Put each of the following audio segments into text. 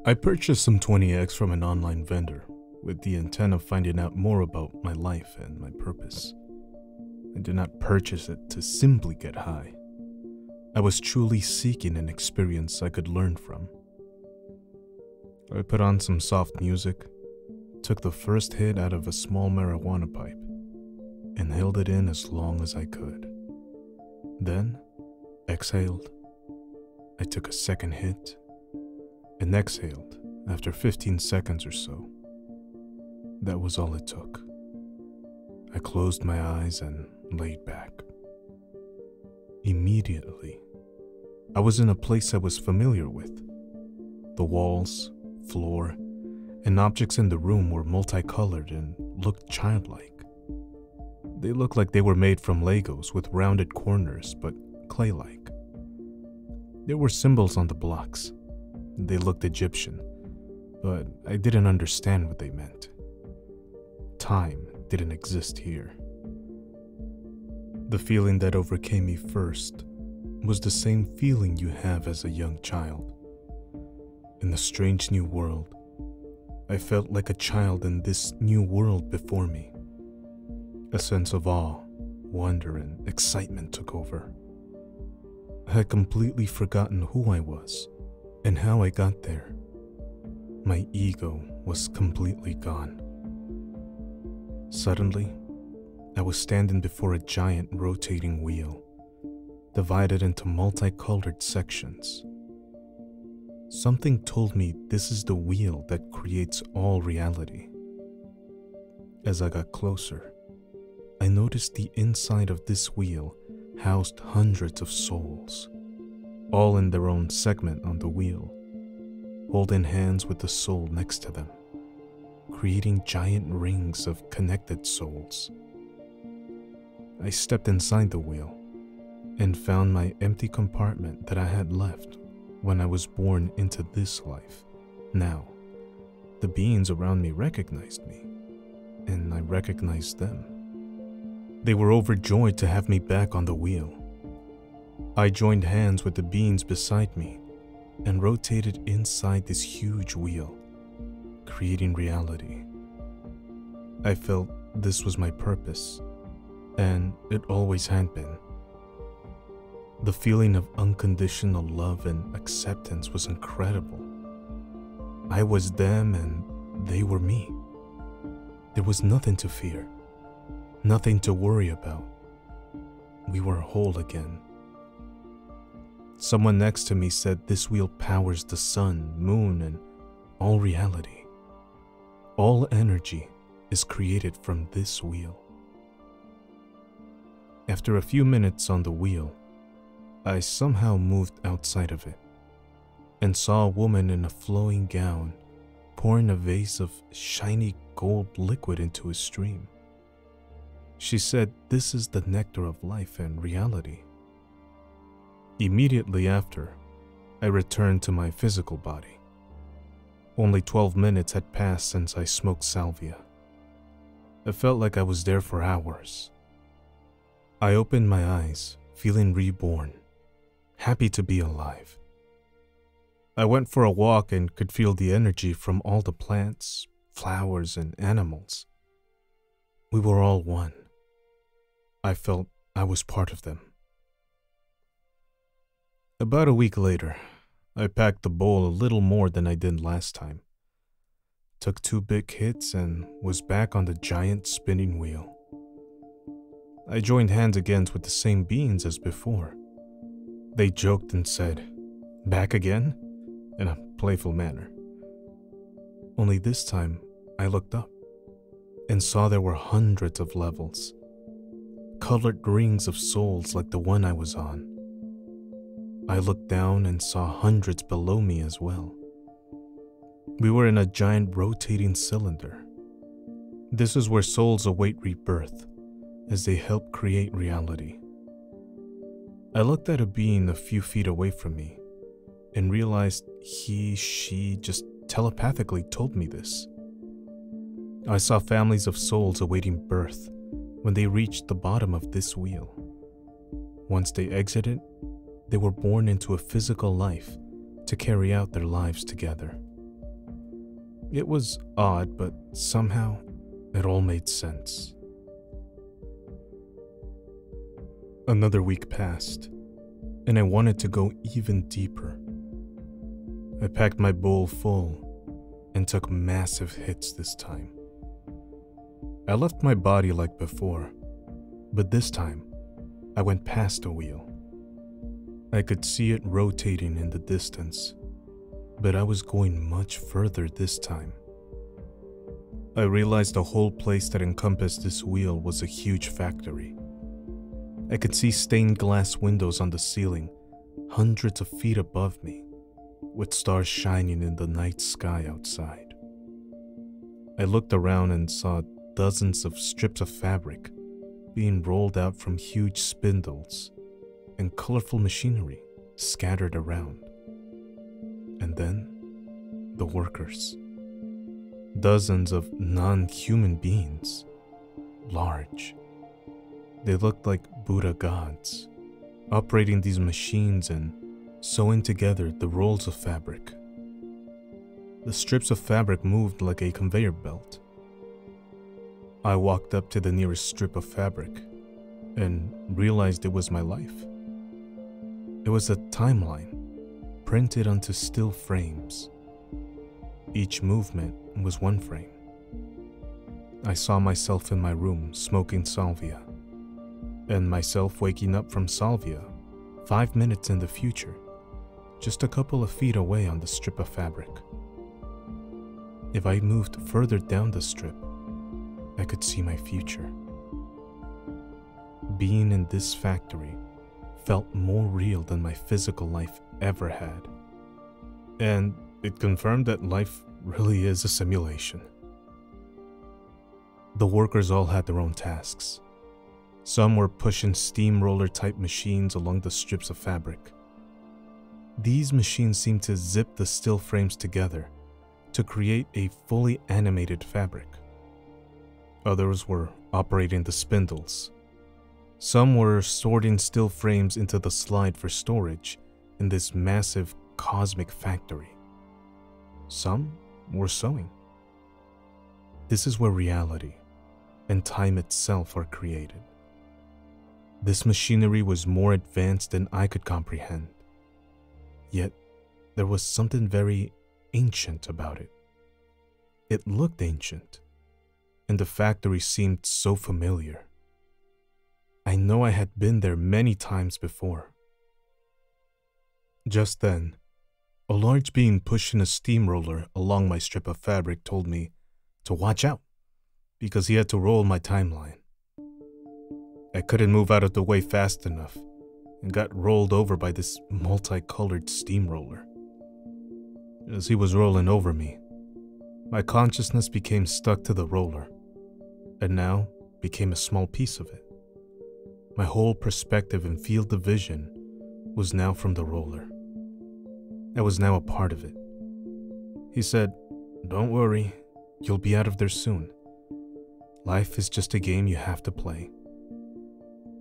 I purchased some 20x from an online vendor with the intent of finding out more about my life and my purpose. I did not purchase it to simply get high. I was truly seeking an experience I could learn from. I put on some soft music, took the first hit out of a small marijuana pipe, and held it in as long as I could. Then, exhaled. I took a second hit, and exhaled after 15 seconds or so. That was all it took. I closed my eyes and laid back. Immediately, I was in a place I was familiar with. The walls, floor, and objects in the room were multicolored and looked childlike. They looked like they were made from Legos with rounded corners, but clay-like. There were symbols on the blocks. They looked Egyptian, but I didn't understand what they meant. Time didn't exist here. The feeling that overcame me first was the same feeling you have as a young child. In the strange new world, I felt like a child in this new world before me. A sense of awe, wonder, and excitement took over. I had completely forgotten who I was and how I got there. My ego was completely gone. Suddenly, I was standing before a giant rotating wheel, divided into multicolored sections. Something told me this is the wheel that creates all reality. As I got closer, I noticed the inside of this wheel housed hundreds of souls, all in their own segment on the wheel, holding hands with the soul next to them, creating giant rings of connected souls. I stepped inside the wheel and found my empty compartment that I had left when I was born into this life. Now, the beings around me recognized me, and I recognized them. They were overjoyed to have me back on the wheel. I joined hands with the beings beside me and rotated inside this huge wheel, creating reality. I felt this was my purpose, and it always had been. The feeling of unconditional love and acceptance was incredible. I was them and they were me. There was nothing to fear, nothing to worry about. We were whole again. Someone next to me said this wheel powers the sun, moon, and all reality. All energy is created from this wheel. After a few minutes on the wheel, I somehow moved outside of it and saw a woman in a flowing gown pouring a vase of shiny gold liquid into a stream. She said this is the nectar of life and reality. Immediately after, I returned to my physical body. Only 12 minutes had passed since I smoked salvia. It felt like I was there for hours. I opened my eyes, feeling reborn, happy to be alive. I went for a walk and could feel the energy from all the plants, flowers, and animals. We were all one. I felt I was part of them. About a week later, I packed the bowl a little more than I did last time, took 2 big hits, and was back on the giant spinning wheel. I joined hands again with the same beings as before. They joked and said, "Back again?" in a playful manner. Only this time, I looked up and saw there were hundreds of levels, colored rings of souls like the one I was on. I looked down and saw hundreds below me as well. We were in a giant rotating cylinder. This is where souls await rebirth as they help create reality. I looked at a being a few feet away from me and realized she just telepathically told me this. I saw families of souls awaiting birth when they reached the bottom of this wheel. Once they exited, they were born into a physical life to carry out their lives together. It was odd, but somehow it all made sense. Another week passed, and I wanted to go even deeper. I packed my bowl full and took massive hits this time. I left my body like before, but this time I went past the wheel. I could see it rotating in the distance, but I was going much further this time. I realized the whole place that encompassed this wheel was a huge factory. I could see stained glass windows on the ceiling, hundreds of feet above me, with stars shining in the night sky outside. I looked around and saw dozens of strips of fabric being rolled out from huge spindles and colorful machinery scattered around. And then, the workers. Dozens of non-human beings, large. They looked like Buddha gods, operating these machines and sewing together the rolls of fabric. The strips of fabric moved like a conveyor belt. I walked up to the nearest strip of fabric and realized it was my life. It was a timeline printed onto steel frames. Each movement was one frame. I saw myself in my room smoking Salvia, and myself waking up from Salvia 5 minutes in the future, just a couple of feet away on the strip of fabric. If I moved further down the strip, I could see my future. Being in this factory felt more real than my physical life ever had. And it confirmed that life really is a simulation. The workers all had their own tasks. Some were pushing steamroller-type machines along the strips of fabric. These machines seemed to zip the steel frames together to create a fully animated fabric. Others were operating the spindles. Some were sorting steel frames into the slide for storage in this massive cosmic factory. Some were sewing. This is where reality and time itself are created. This machinery was more advanced than I could comprehend. Yet, there was something very ancient about it. It looked ancient, and the factory seemed so familiar. I know I had been there many times before. Just then, a large being pushing a steamroller along my strip of fabric told me to watch out because he had to roll my timeline. I couldn't move out of the way fast enough and got rolled over by this multicolored steamroller. As he was rolling over me, my consciousness became stuck to the roller and now became a small piece of it. My whole perspective and field of vision was now from the roller. I was now a part of it. He said, "Don't worry, you'll be out of there soon. Life is just a game you have to play."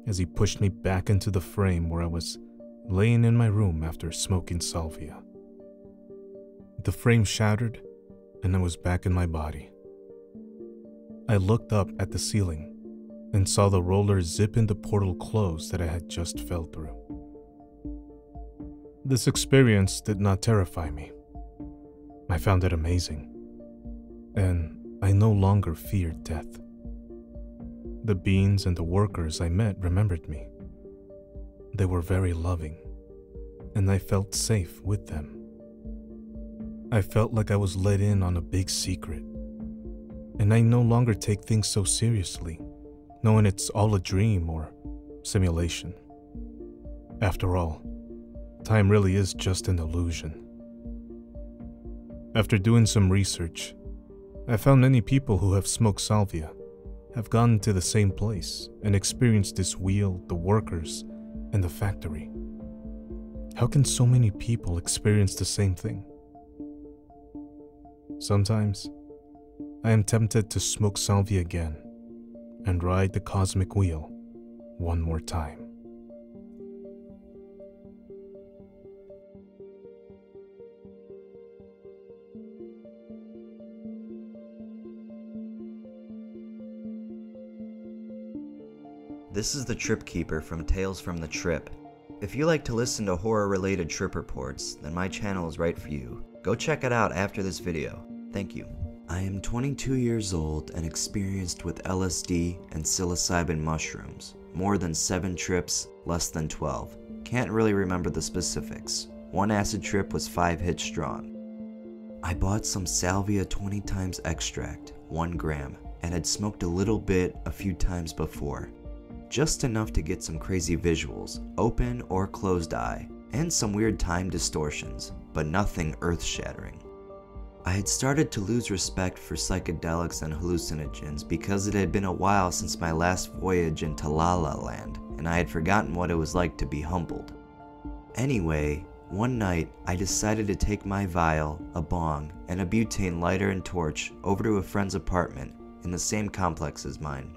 As he pushed me back into the frame where I was laying in my room after smoking Salvia. The frame shattered and I was back in my body. I looked up at the ceiling and saw the roller zip in the portal closed that I had just fell through. This experience did not terrify me. I found it amazing, and I no longer feared death. The beings and the workers I met remembered me. They were very loving, and I felt safe with them. I felt like I was let in on a big secret, and I no longer take things so seriously, knowing it's all a dream or simulation. After all, time really is just an illusion. After doing some research, I found many people who have smoked Salvia have gone to the same place and experienced this wheel, the workers, and the factory. How can so many people experience the same thing? Sometimes, I am tempted to smoke Salvia again and ride the cosmic wheel one more time. This is the Trip Keeper from Tales from the Trip. If you like to listen to horror-related trip reports, then my channel is right for you. Go check it out after this video. Thank you. I am 22 years old and experienced with LSD and psilocybin mushrooms. More than 7 trips, less than 12. Can't really remember the specifics. One acid trip was 5 hits strong. I bought some Salvia 20 times extract, 1 gram, and had smoked a little bit a few times before. Just enough to get some crazy visuals, open or closed eye, and some weird time distortions, but nothing earth-shattering. I had started to lose respect for psychedelics and hallucinogens because it had been a while since my last voyage into La La Land, and I had forgotten what it was like to be humbled. Anyway, one night I decided to take my vial, a bong, and a butane lighter and torch over to a friend's apartment in the same complex as mine.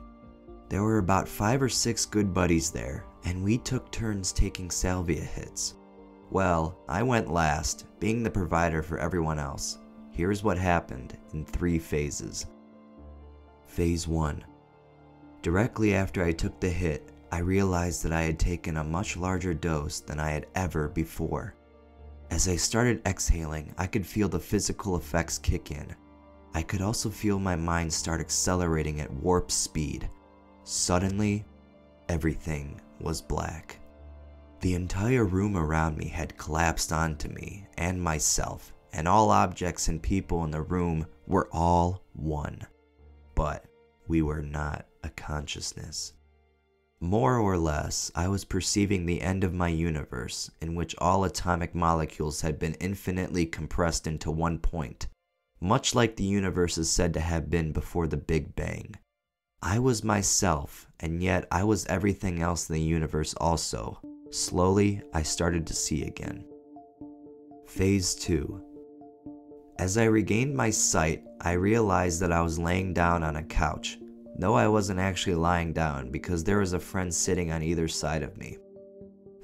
There were about 5 or 6 good buddies there, and we took turns taking salvia hits. Well, I went last, being the provider for everyone else. Here's what happened in 3 phases. Phase 1. Directly after I took the hit, I realized that I had taken a much larger dose than I had ever before. As I started exhaling, I could feel the physical effects kick in. I could also feel my mind start accelerating at warp speed. Suddenly, everything was black. The entire room around me had collapsed onto me and myself, and all objects and people in the room were all one. But we were not a consciousness. More or less, I was perceiving the end of my universe, in which all atomic molecules had been infinitely compressed into one point, much like the universe is said to have been before the Big Bang. I was myself, and yet I was everything else in the universe also. Slowly, I started to see again. Phase 2. As I regained my sight, I realized that I was laying down on a couch, though I wasn't actually lying down because there was a friend sitting on either side of me.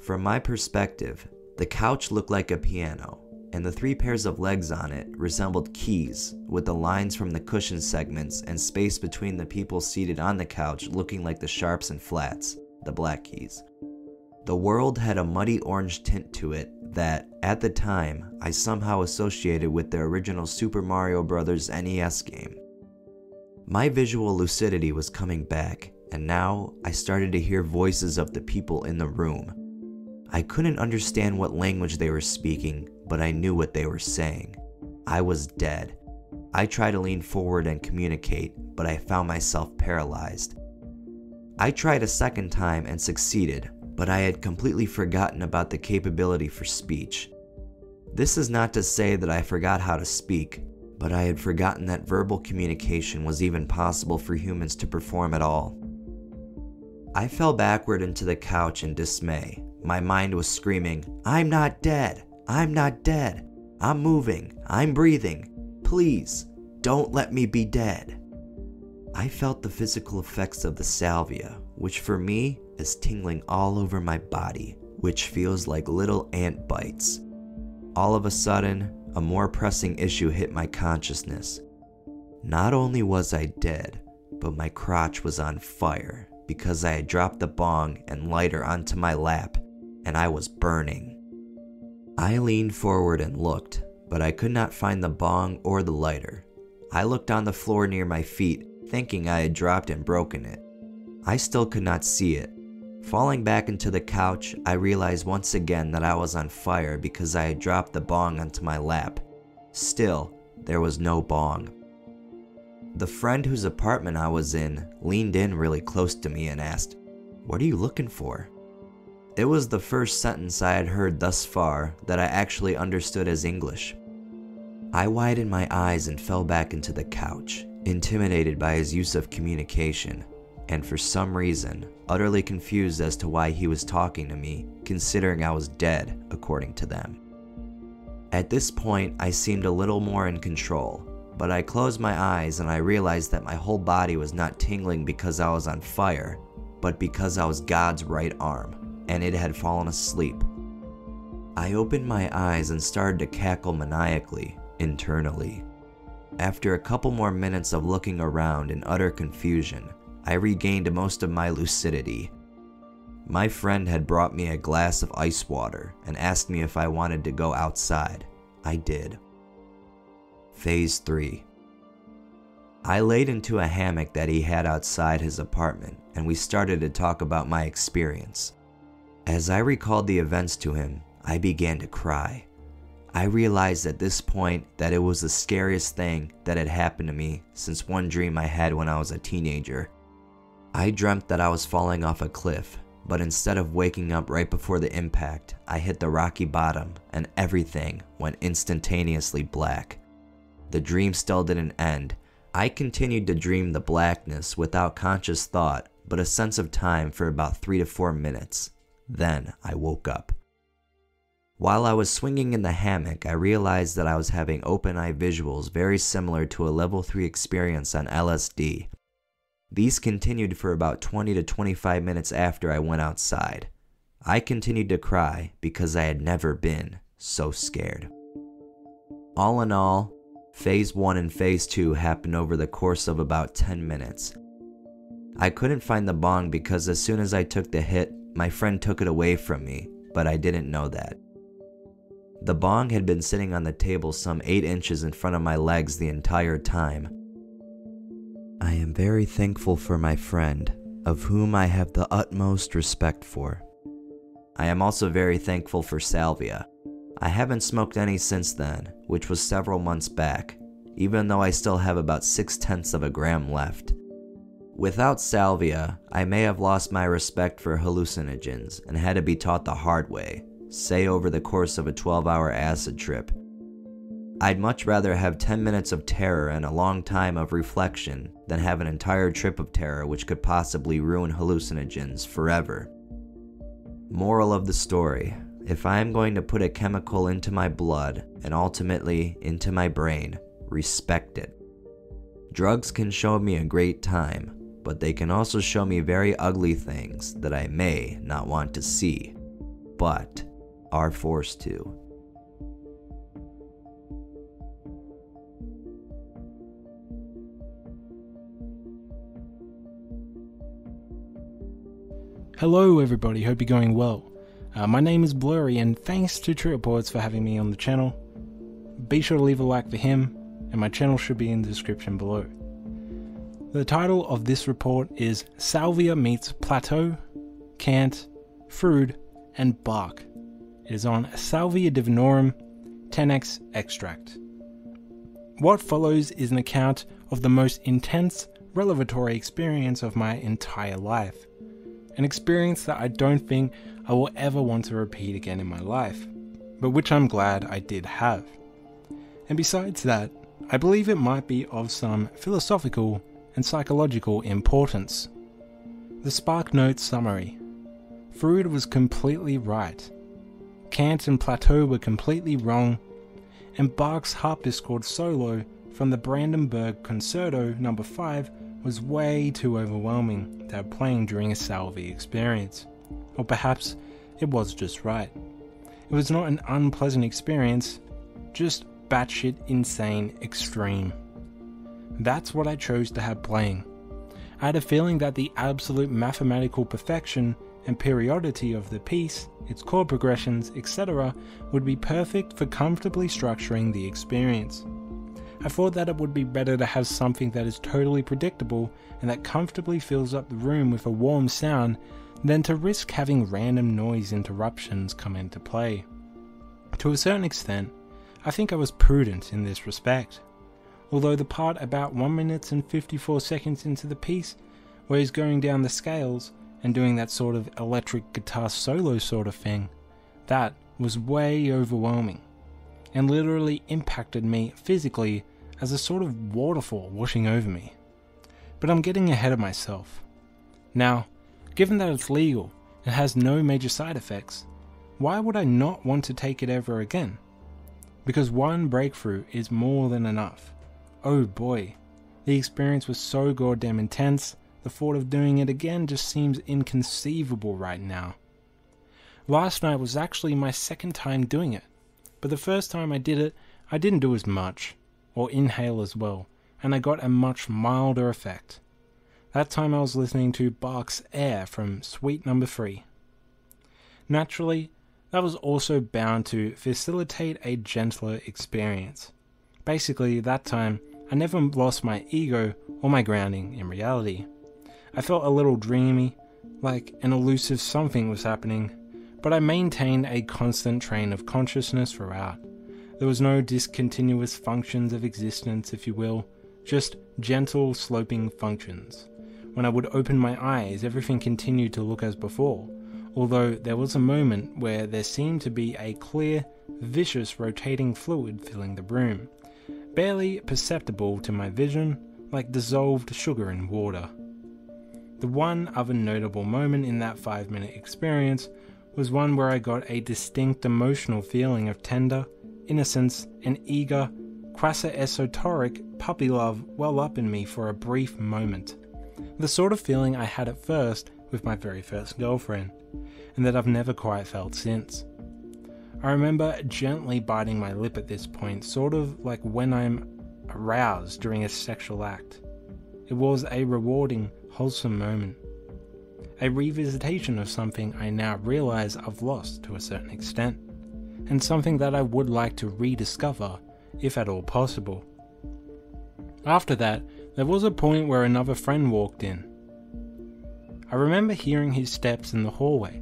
From my perspective, the couch looked like a piano, and the 3 pairs of legs on it resembled keys, with the lines from the cushion segments and space between the people seated on the couch looking like the sharps and flats, the black keys. The world had a muddy orange tint to it that, at the time, I somehow associated with the original Super Mario Bros. NES game. My visual lucidity was coming back, and now I started to hear voices of the people in the room. I couldn't understand what language they were speaking, but I knew what they were saying. I was dead. I tried to lean forward and communicate, but I found myself paralyzed. I tried a second time and succeeded, but I had completely forgotten about the capability for speech. This is not to say that I forgot how to speak, but I had forgotten that verbal communication was even possible for humans to perform at all. I fell backward into the couch in dismay. My mind was screaming, "I'm not dead! I'm not dead! I'm moving! I'm breathing! Please, don't let me be dead!" I felt the physical effects of the salvia, which for me is tingling all over my body, which feels like little ant bites. All of a sudden, a more pressing issue hit my consciousness. Not only was I dead, but my crotch was on fire because I had dropped the bong and lighter onto my lap, and I was burning. I leaned forward and looked, but I could not find the bong or the lighter. I looked on the floor near my feet, thinking I had dropped and broken it. I still could not see it. Falling back into the couch, I realized once again that I was on fire because I had dropped the bong onto my lap. Still, there was no bong. The friend whose apartment I was in leaned in really close to me and asked, "What are you looking for?" It was the first sentence I had heard thus far that I actually understood as English. I widened my eyes and fell back into the couch, intimidated by his use of communication, and for some reason, utterly confused as to why he was talking to me, considering I was dead, according to them. At this point, I seemed a little more in control, but I closed my eyes and I realized that my whole body was not tingling because I was on fire, but because I was God's right arm, and it had fallen asleep. I opened my eyes and started to cackle maniacally, internally. After a couple more minutes of looking around in utter confusion, I regained most of my lucidity, My friend had brought me a glass of ice water and asked me if I wanted to go outside. I did. Phase 3. I laid into a hammock that he had outside his apartment, and we started to talk about my experience. As I recalled the events to him, I began to cry. I realized at this point that it was the scariest thing that had happened to me since one dream I had when I was a teenager. I dreamt that I was falling off a cliff, but instead of waking up right before the impact, I hit the rocky bottom and everything went instantaneously black. The dream still didn't end. I continued to dream the blackness without conscious thought, but a sense of time for about 3 to 4 minutes. Then I woke up. While I was swinging in the hammock, I realized that I was having open-eye visuals very similar to a level 3 experience on LSD. These continued for about 20 to 25 minutes after I went outside. I continued to cry because I had never been so scared. All in all, Phase 1 and Phase 2 happened over the course of about 10 minutes. I couldn't find the bong because as soon as I took the hit, my friend took it away from me, but I didn't know that. The bong had been sitting on the table some 8 inches in front of my legs the entire time. I am very thankful for my friend, of whom I have the utmost respect for. I am also very thankful for Salvia. I haven't smoked any since then, which was several months back, even though I still have about 0.6 of a gram left. Without Salvia, I may have lost my respect for hallucinogens and had to be taught the hard way, say over the course of a 12-hour acid trip. I'd much rather have 10 minutes of terror and a long time of reflection than have an entire trip of terror which could possibly ruin hallucinogens forever. Moral of the story: if I am going to put a chemical into my blood and ultimately into my brain, respect it. Drugs can show me a great time, but they can also show me very ugly things that I may not want to see, but are forced to. Hello everybody, hope you're going well. My name is Blurriy and thanks to Tripreports for having me on the channel. Be sure to leave a like for him, and my channel should be in the description below. The title of this report is Salvia meets Plato, Kant, Freud, and Bach. It is on Salvia divinorum 10x extract. What follows is an account of the most intense revelatory experience of my entire life. An experience that I don't think I will ever want to repeat again in my life, but which I'm glad I did have. And besides that, I believe it might be of some philosophical and psychological importance. The Spark Notes summary. Freud was completely right. Kant and Plato were completely wrong, and Bach's harpsichord solo from the Brandenburg Concerto No. 5 was way too overwhelming to have playing during a Salvia experience. Or perhaps it was just right. It was not an unpleasant experience, just batshit insane extreme. That's what I chose to have playing. I had a feeling that the absolute mathematical perfection and periodicity of the piece, its chord progressions, etc. would be perfect for comfortably structuring the experience. I thought that it would be better to have something that is totally predictable and that comfortably fills up the room with a warm sound than to risk having random noise interruptions come into play. To a certain extent, I think I was prudent in this respect. Although the part about 1 minute and 54 seconds into the piece, where he's going down the scales and doing that sort of electric guitar solo sort of thing, that was way overwhelming, and literally impacted me physically as a sort of waterfall washing over me. But I'm getting ahead of myself. Now, given that it's legal and has no major side effects, why would I not want to take it ever again? Because one breakthrough is more than enough. Oh boy, the experience was so goddamn intense, the thought of doing it again just seems inconceivable right now. Last night was actually my second time doing it, but the first time I did it, I didn't do as much, or inhale as well, and I got a much milder effect. That time I was listening to Bach's Air from Suite No. 3, Naturally, that was also bound to facilitate a gentler experience. Basically, that time, I never lost my ego or my grounding in reality. I felt a little dreamy, like an elusive something was happening, but I maintained a constant train of consciousness throughout. There was no discontinuous functions of existence, if you will, just gentle sloping functions. When I would open my eyes, everything continued to look as before, although there was a moment where there seemed to be a clear, vicious rotating fluid filling the room, barely perceptible to my vision, like dissolved sugar in water. The one other notable moment in that 5-minute experience was one where I got a distinct emotional feeling of tender, innocence, and eager, quasi-esoteric puppy love well up in me for a brief moment. The sort of feeling I had at first with my very first girlfriend, and that I've never quite felt since. I remember gently biting my lip at this point, sort of like when I'm aroused during a sexual act. It was a rewarding, wholesome moment. A revisitation of something I now realize I've lost to a certain extent, and something that I would like to rediscover, if at all possible. After that, there was a point where another friend walked in. I remember hearing his steps in the hallway,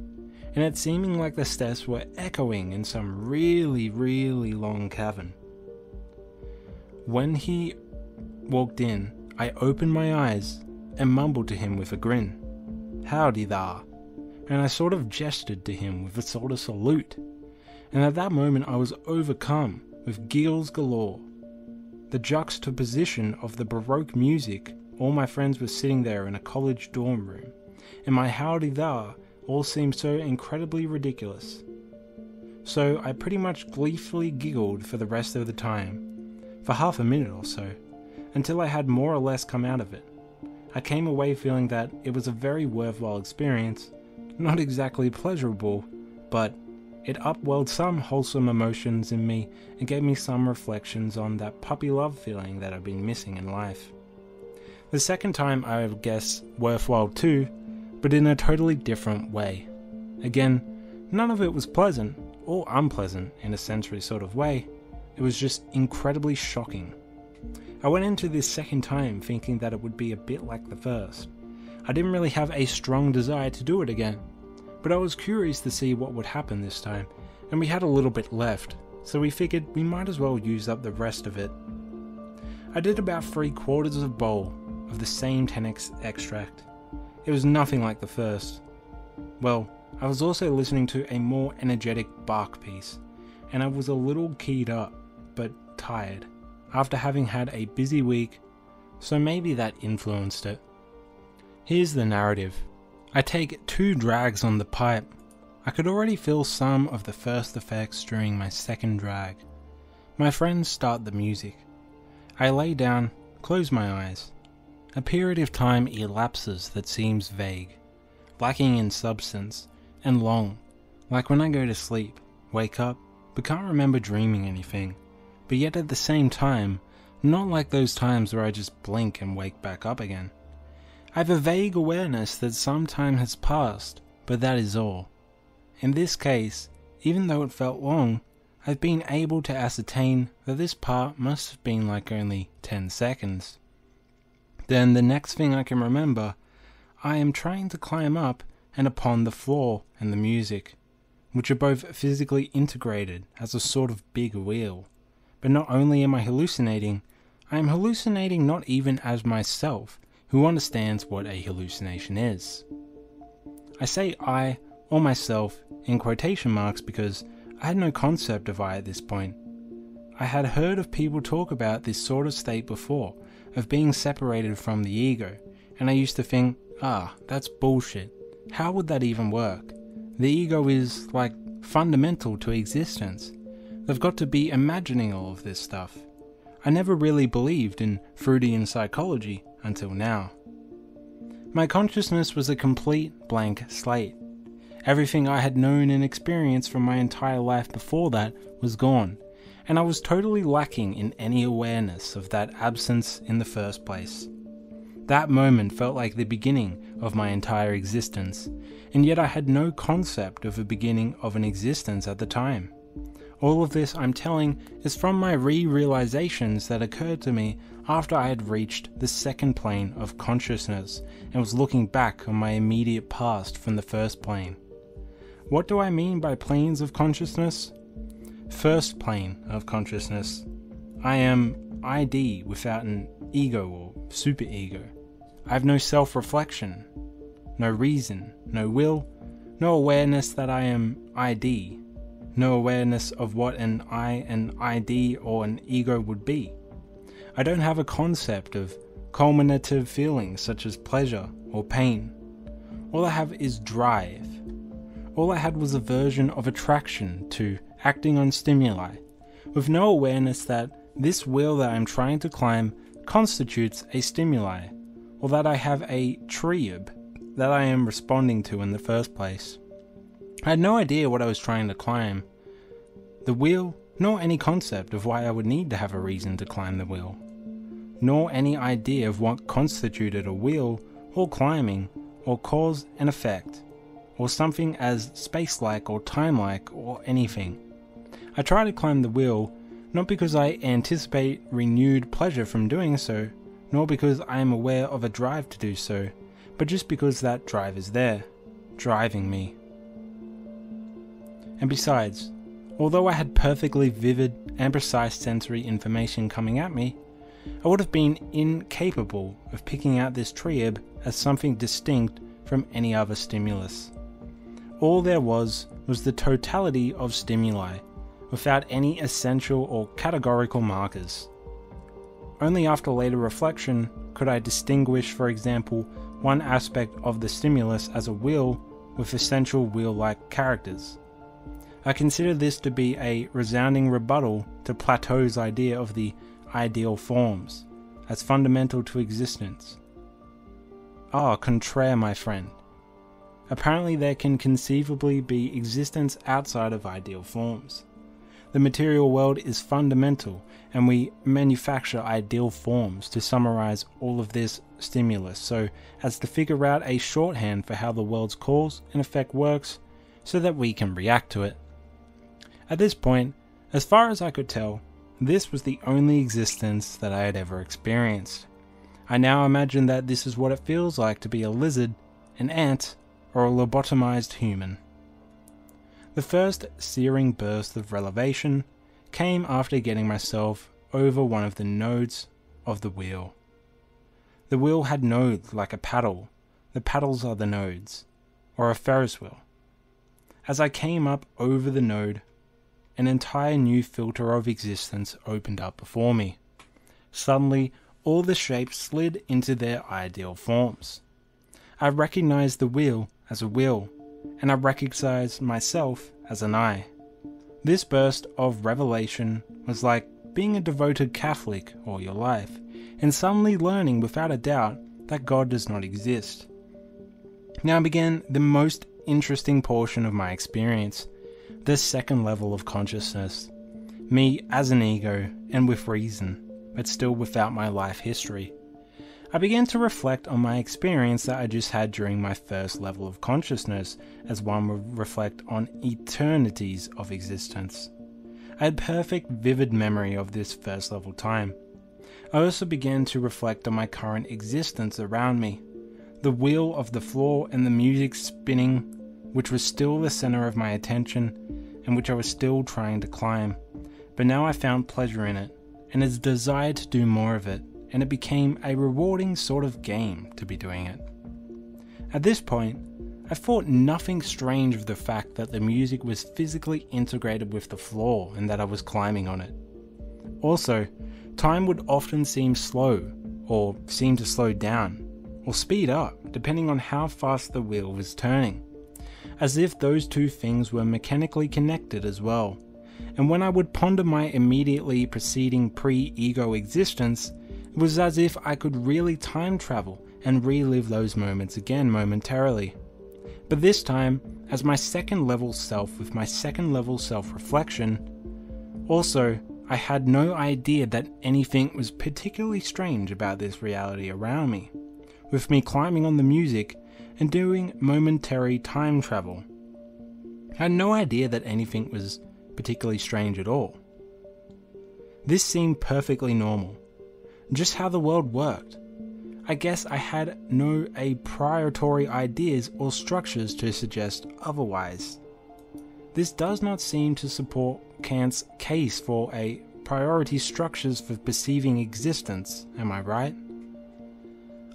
and it seeming like the steps were echoing in some really, really long cavern. When he walked in, I opened my eyes and mumbled to him with a grin, "Howdy thar," and I sort of gestured to him with a sort of salute, and at that moment I was overcome with giggles galore. The juxtaposition of the Baroque music, all my friends were sitting there in a college dorm room, and my howdy thar all seemed so incredibly ridiculous. So I pretty much gleefully giggled for the rest of the time, for half a minute or so, until I had more or less come out of it. I came away feeling that it was a very worthwhile experience, not exactly pleasurable, but it upwelled some wholesome emotions in me and gave me some reflections on that puppy love feeling that I've been missing in life. The second time I would guess worthwhile too, but in a totally different way. Again, none of it was pleasant, or unpleasant in a sensory sort of way. It was just incredibly shocking. I went into this second time thinking that it would be a bit like the first. I didn't really have a strong desire to do it again, but I was curious to see what would happen this time, and we had a little bit left, so we figured we might as well use up the rest of it. I did about 3/4 of a bowl of the same 10x extract. It was nothing like the first. Well, I was also listening to a more energetic Bach piece, and I was a little keyed up, but tired, after having had a busy week, so maybe that influenced it. Here's the narrative. I take 2 drags on the pipe. I could already feel some of the first effects during my second drag. My friends start the music. I lay down, close my eyes. A period of time elapses that seems vague, lacking in substance, and long, like when I go to sleep, wake up, but can't remember dreaming anything, but yet at the same time, not like those times where I just blink and wake back up again. I have a vague awareness that some time has passed, but that is all. In this case, even though it felt long, I've been able to ascertain that this part must have been like only 10 seconds. Then the next thing I can remember, I am trying to climb up and upon the floor and the music, which are both physically integrated as a sort of big wheel. But not only am I hallucinating, I am hallucinating not even as myself, who understands what a hallucination is. I say I, or myself, in quotation marks because I had no concept of I at this point. I had heard of people talk about this sort of state before, of being separated from the ego, and I used to think, that's bullshit. How would that even work? The ego is, like, fundamental to existence. They've got to be imagining all of this stuff. I never really believed in Freudian psychology until now. My consciousness was a complete blank slate. Everything I had known and experienced from my entire life before that was gone, and I was totally lacking in any awareness of that absence in the first place. That moment felt like the beginning of my entire existence, and yet I had no concept of a beginning of an existence at the time. All of this I'm telling is from my realizations that occurred to me after I had reached the second plane of consciousness and was looking back on my immediate past from the first plane. What do I mean by planes of consciousness? First plane of consciousness. I am ID without an ego or superego. I have no self-reflection, no reason, no will, no awareness that I am ID, no awareness of what an ID or an ego would be. I don't have a concept of culminative feelings such as pleasure or pain. All I have is drive. All I had was a version of attraction to acting on stimuli, with no awareness that this wheel that I'm trying to climb constitutes a stimuli, or that I have a trieb that I am responding to in the first place. I had no idea what I was trying to climb, the wheel, nor any concept of why I would need to have a reason to climb the wheel, nor any idea of what constituted a wheel or climbing or cause and effect, or something as space-like or time-like or anything. I try to climb the wheel not because I anticipate renewed pleasure from doing so, nor because I am aware of a drive to do so, but just because that drive is there, driving me. And besides, although I had perfectly vivid and precise sensory information coming at me, I would have been incapable of picking out this trieb as something distinct from any other stimulus. All there was the totality of stimuli, without any essential or categorical markers. Only after later reflection could I distinguish, for example, one aspect of the stimulus as a wheel with essential wheel-like characters. I consider this to be a resounding rebuttal to Plato's idea of the ideal forms, as fundamental to existence. Contraire, my friend. Apparently there can conceivably be existence outside of ideal forms. The material world is fundamental, and we manufacture ideal forms to summarize all of this stimulus so as to figure out a shorthand for how the world's cause and effect works so that we can react to it. At this point, as far as I could tell, this was the only existence that I had ever experienced. I now imagine that this is what it feels like to be a lizard, an ant, or a lobotomized human. The first searing burst of revelation came after getting myself over one of the nodes of the wheel. The wheel had nodes like a paddle. The paddles are the nodes, or a Ferris wheel. As I came up over the node, an entire new filter of existence opened up before me. Suddenly, all the shapes slid into their ideal forms. I recognized the wheel as a wheel, and I recognized myself as an I. This burst of revelation was like being a devoted Catholic all your life, and suddenly learning without a doubt that God does not exist. Now began the most interesting portion of my experience, the second level of consciousness. Me as an ego, and with reason, but still without my life history. I began to reflect on my experience that I just had during my first level of consciousness, as one would reflect on eternities of existence. I had perfect vivid memory of this first level time. I also began to reflect on my current existence around me, the wheel of the floor and the music spinning, which was still the center of my attention, and which I was still trying to climb. But now I found pleasure in it, and a desire to do more of it, and it became a rewarding sort of game to be doing it. At this point, I thought nothing strange of the fact that the music was physically integrated with the floor and that I was climbing on it. Also, time would often seem slow, or seem to slow down, or speed up, depending on how fast the wheel was turning, as if those two things were mechanically connected as well. And when I would ponder my immediately preceding pre-ego existence, it was as if I could really time travel and relive those moments again momentarily. But this time, as my second level self with my second level self-reflection. Also, I had no idea that anything was particularly strange about this reality around me. with me climbing on the music and doing momentary time travel. I had no idea that anything was particularly strange at all. This seemed perfectly normal, just how the world worked. I guess I had no a priori ideas or structures to suggest otherwise. This does not seem to support Kant's case for a priority structures for perceiving existence, am I right?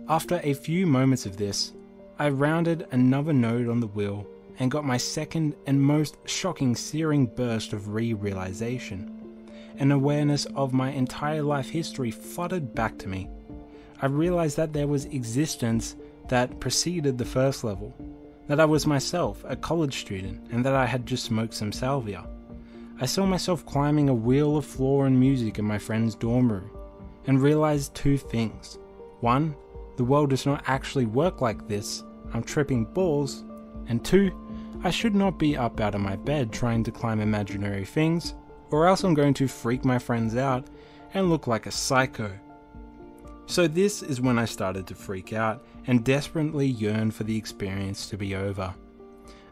After a few moments of this, I rounded another node on the wheel and got my second and most shocking searing burst of realization. An awareness of my entire life history flooded back to me. I realized that there was existence that preceded the first level, that I was myself, a college student, and that I had just smoked some salvia. I saw myself climbing a wheel of floor and music in my friend's dorm room, and realized two things. One, the world does not actually work like this, I'm tripping balls, and two, I should not be up out of my bed trying to climb imaginary things, or else I'm going to freak my friends out and look like a psycho. So this is when I started to freak out and desperately yearn for the experience to be over.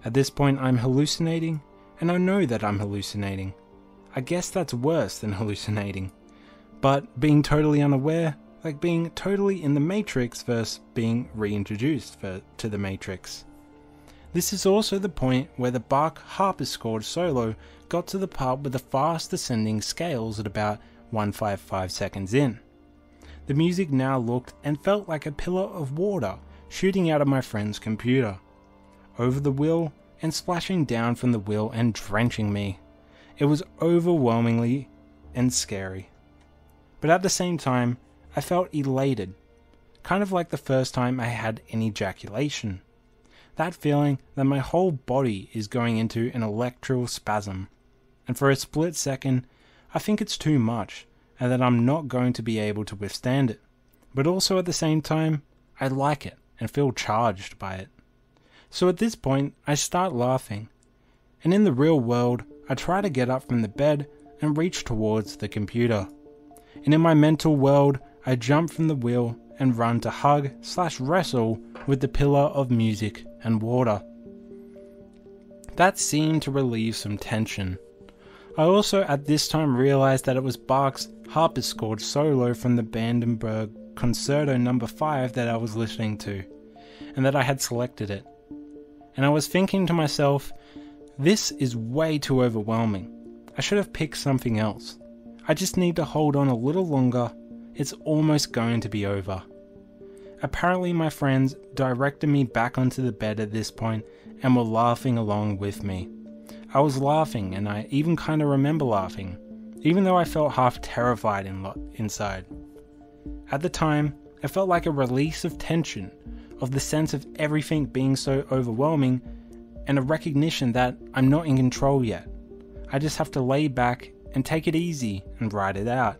At this point I'm hallucinating, and I know that I'm hallucinating. I guess that's worse than hallucinating. But being totally unaware, like being totally in the Matrix versus being reintroduced to the Matrix. This is also the point where the Bach harpsichord solo got to the part with the fast ascending scales at about 155 seconds in. The music now looked and felt like a pillar of water shooting out of my friend's computer, over the wheel and splashing down from the wheel and drenching me. It was overwhelmingly and scary. But at the same time, I felt elated, kind of like the first time I had an ejaculation. That feeling that my whole body is going into an electrical spasm, and for a split second, I think it's too much, and that I'm not going to be able to withstand it. But also at the same time, I like it and feel charged by it. So at this point, I start laughing, and in the real world, I try to get up from the bed and reach towards the computer. And in my mental world, I jump from the wheel and run to hug/wrestle with the pillar of music and water. That seemed to relieve some tension. I also at this time realized that it was Bach's harpsichord solo from the Brandenburg Concerto No. 5 that I was listening to, and that I had selected it. And I was thinking to myself, this is way too overwhelming. I should have picked something else. I just need to hold on a little longer. It's almost going to be over. Apparently my friends directed me back onto the bed at this point and were laughing along with me. I was laughing, and I even kind of remember laughing, even though I felt half terrified inside. At the time, it felt like a release of tension, of the sense of everything being so overwhelming, and a recognition that I'm not in control yet. I just have to lay back and take it easy and ride it out.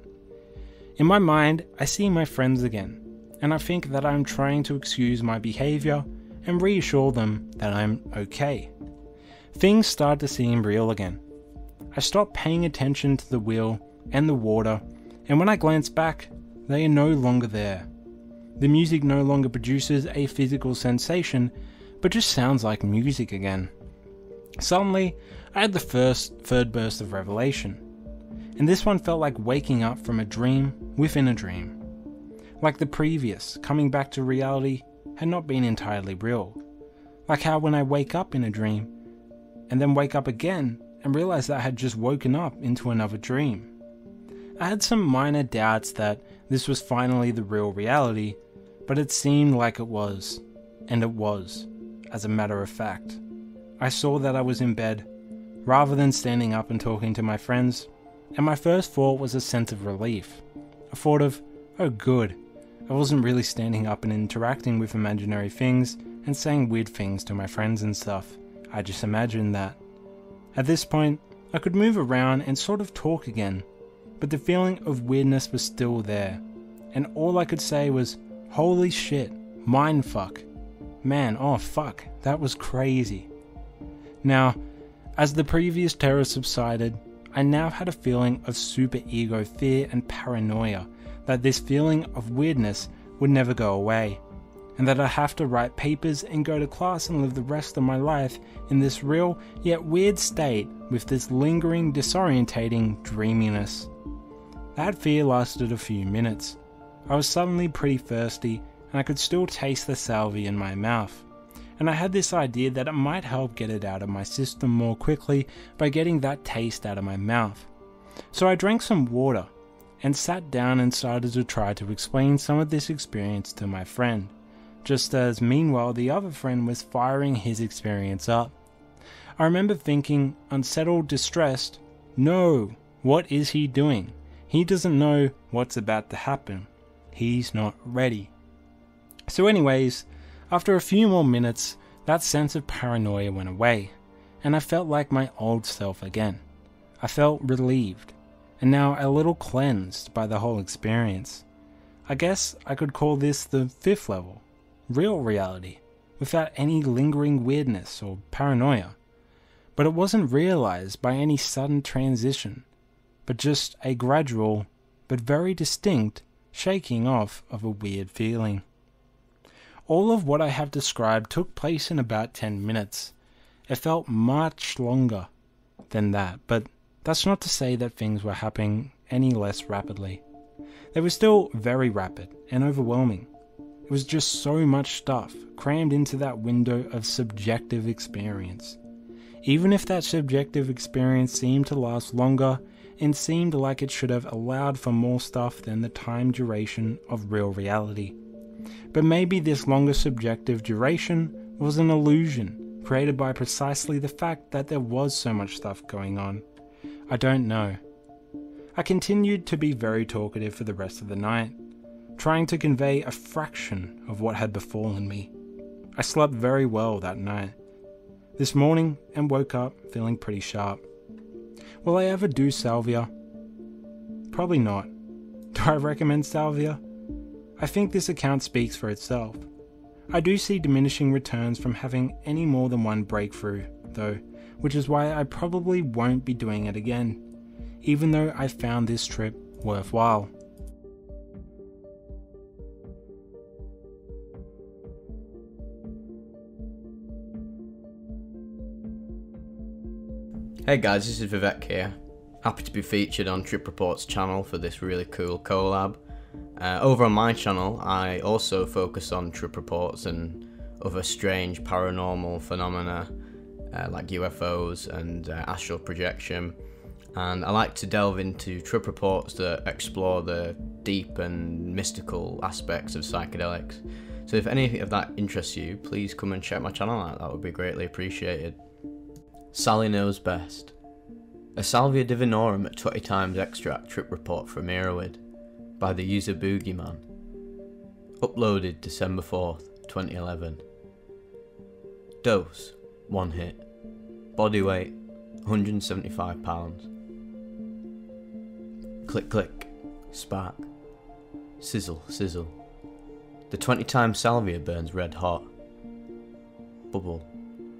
In my mind, I see my friends again, and I think that I'm trying to excuse my behavior and reassure them that I'm okay. Things start to seem real again. I stop paying attention to the wheel and the water, and when I glance back, they are no longer there. The music no longer produces a physical sensation, but just sounds like music again. Suddenly, I had the third burst of revelation, and this one felt like waking up from a dream within a dream. Like the previous, coming back to reality had not been entirely real. Like how when I wake up in a dream, and then wake up again and realize that I had just woken up into another dream. I had some minor doubts that this was finally the real reality, but it seemed like it was, and it was, as a matter of fact. I saw that I was in bed, rather than standing up and talking to my friends, and my first thought was a sense of relief. A thought of, oh good, I wasn't really standing up and interacting with imaginary things and saying weird things to my friends and stuff. I just imagined that. At this point, I could move around and sort of talk again, but the feeling of weirdness was still there, and all I could say was, holy shit, mindfuck. Man, oh fuck, that was crazy. Now, as the previous terror subsided, I now had a feeling of super ego fear and paranoia that this feeling of weirdness would never go away, and that I have to write papers and go to class and live the rest of my life in this real yet weird state with this lingering, disorientating dreaminess. That fear lasted a few minutes. I was suddenly pretty thirsty and I could still taste the salvia in my mouth. And I had this idea that it might help get it out of my system more quickly by getting that taste out of my mouth. So I drank some water and sat down and started to try to explain some of this experience to my friend, just as meanwhile the other friend was firing his experience up. I remember thinking, unsettled, distressed, no, what is he doing? He doesn't know what's about to happen. He's not ready. So anyways, after a few more minutes, that sense of paranoia went away, and I felt like my old self again. I felt relieved, and now a little cleansed by the whole experience. I guess I could call this the 5th level, real reality, without any lingering weirdness or paranoia. But it wasn't realized by any sudden transition, but just a gradual, but very distinct, shaking off of a weird feeling. All of what I have described took place in about 10 minutes. It felt much longer than that, but that's not to say that things were happening any less rapidly. They were still very rapid and overwhelming. It was just so much stuff crammed into that window of subjective experience. Even if that subjective experience seemed to last longer and seemed like it should have allowed for more stuff than the time duration of real reality. But maybe this longer subjective duration was an illusion created by precisely the fact that there was so much stuff going on. I don't know. I continued to be very talkative for the rest of the night, trying to convey a fraction of what had befallen me. I slept very well that night. This morning and woke up feeling pretty sharp. Will I ever do salvia? Probably not. Do I recommend salvia? I think this account speaks for itself. I do see diminishing returns from having any more than one breakthrough, though, which is why I probably won't be doing it again, even though I found this trip worthwhile. Hey guys, this is Vivec here. Happy to be featured on Tripreport's channel for this really cool collab. Over on my channel, I also focus on Tripreports and other strange paranormal phenomena like UFOs and astral projection. And I like to delve into Tripreports that explore the deep and mystical aspects of psychedelics. So if any of that interests you, please come and check my channel out, that would be greatly appreciated. Sally Knows Best. A Salvia divinorum at 20 times extract trip report from Erowid by the user Boogeyman. Uploaded December 4th, 2011. Dose, 1 hit. Body weight, 175 pounds. Click click, spark. Sizzle sizzle. The 20 times salvia burns red hot. Bubble,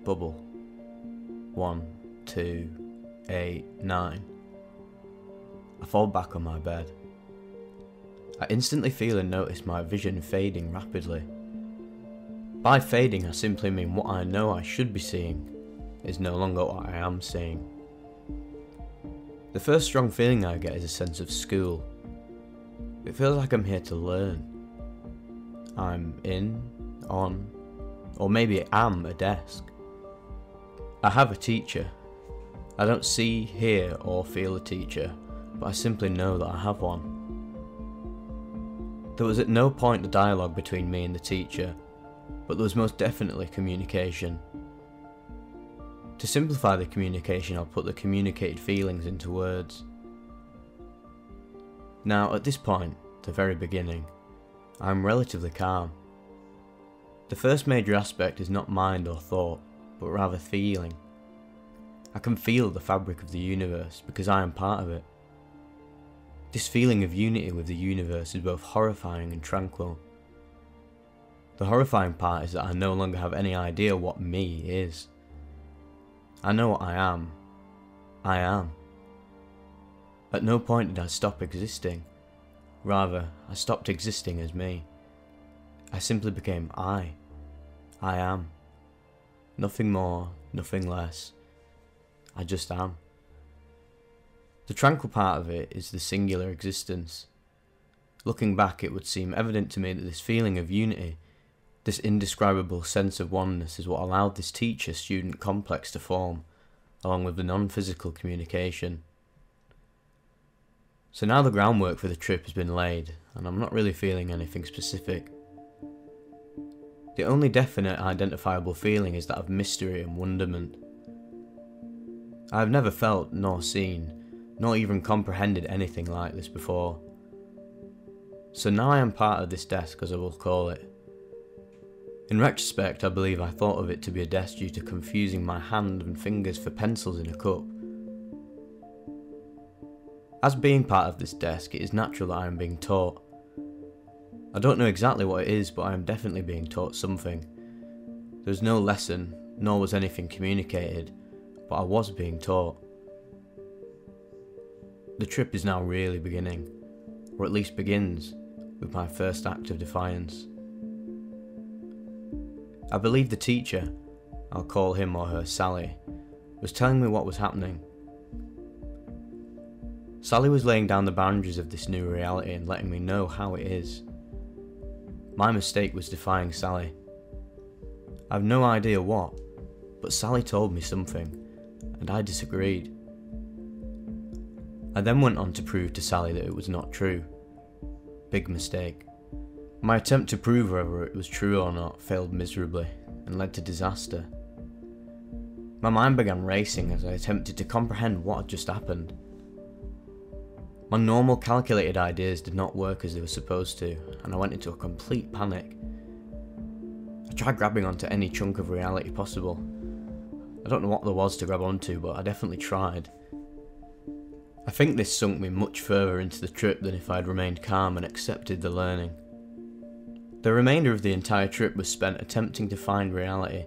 bubble. 1, 2, 8, 9. I fall back on my bed. I instantly feel and notice my vision fading rapidly. By fading, I simply mean what I know I should be seeing is no longer what I am seeing. The first strong feeling I get is a sense of school. It feels like I'm here to learn. I'm in, on, or maybe am a desk. I have a teacher. I don't see, hear, or feel a teacher, but I simply know that I have one. There was at no point a dialogue between me and the teacher, but there was most definitely communication. To simplify the communication, I'll put the communicated feelings into words. Now, at this point, the very beginning, I'm relatively calm. The first major aspect is not mind or thought, but rather feeling. I can feel the fabric of the universe because I am part of it. This feeling of unity with the universe is both horrifying and tranquil. The horrifying part is that I no longer have any idea what me is. I know what I am. I am. At no point did I stop existing. Rather, I stopped existing as me. I simply became I. I am. Nothing more, nothing less. I just am. The tranquil part of it is the singular existence. Looking back, it would seem evident to me that this feeling of unity, this indescribable sense of oneness, is what allowed this teacher-student complex to form, along with the non-physical communication. So now the groundwork for the trip has been laid, and I'm not really feeling anything specific. The only definite identifiable feeling is that of mystery and wonderment. I have never felt, nor seen, nor even comprehended anything like this before. So now I am part of this desk, as I will call it. In retrospect, I believe I thought of it to be a desk due to confusing my hand and fingers for pencils in a cup. As being part of this desk, it is natural that I am being taught. I don't know exactly what it is, but I am definitely being taught something. There was no lesson, nor was anything communicated, but I was being taught. The trip is now really beginning, or at least begins, with my first act of defiance. I believe the teacher, I'll call him or her Sally, was telling me what was happening. Sally was laying down the boundaries of this new reality and letting me know how it is. My mistake was defying Sally. I have no idea what, but Sally told me something, and I disagreed. I then went on to prove to Sally that it was not true. Big mistake. My attempt to prove whether it was true or not failed miserably, and led to disaster. My mind began racing as I attempted to comprehend what had just happened. My normal calculated ideas did not work as they were supposed to, and I went into a complete panic. I tried grabbing onto any chunk of reality possible. I don't know what there was to grab onto, but I definitely tried. I think this sunk me much further into the trip than if I had remained calm and accepted the learning. The remainder of the entire trip was spent attempting to find reality.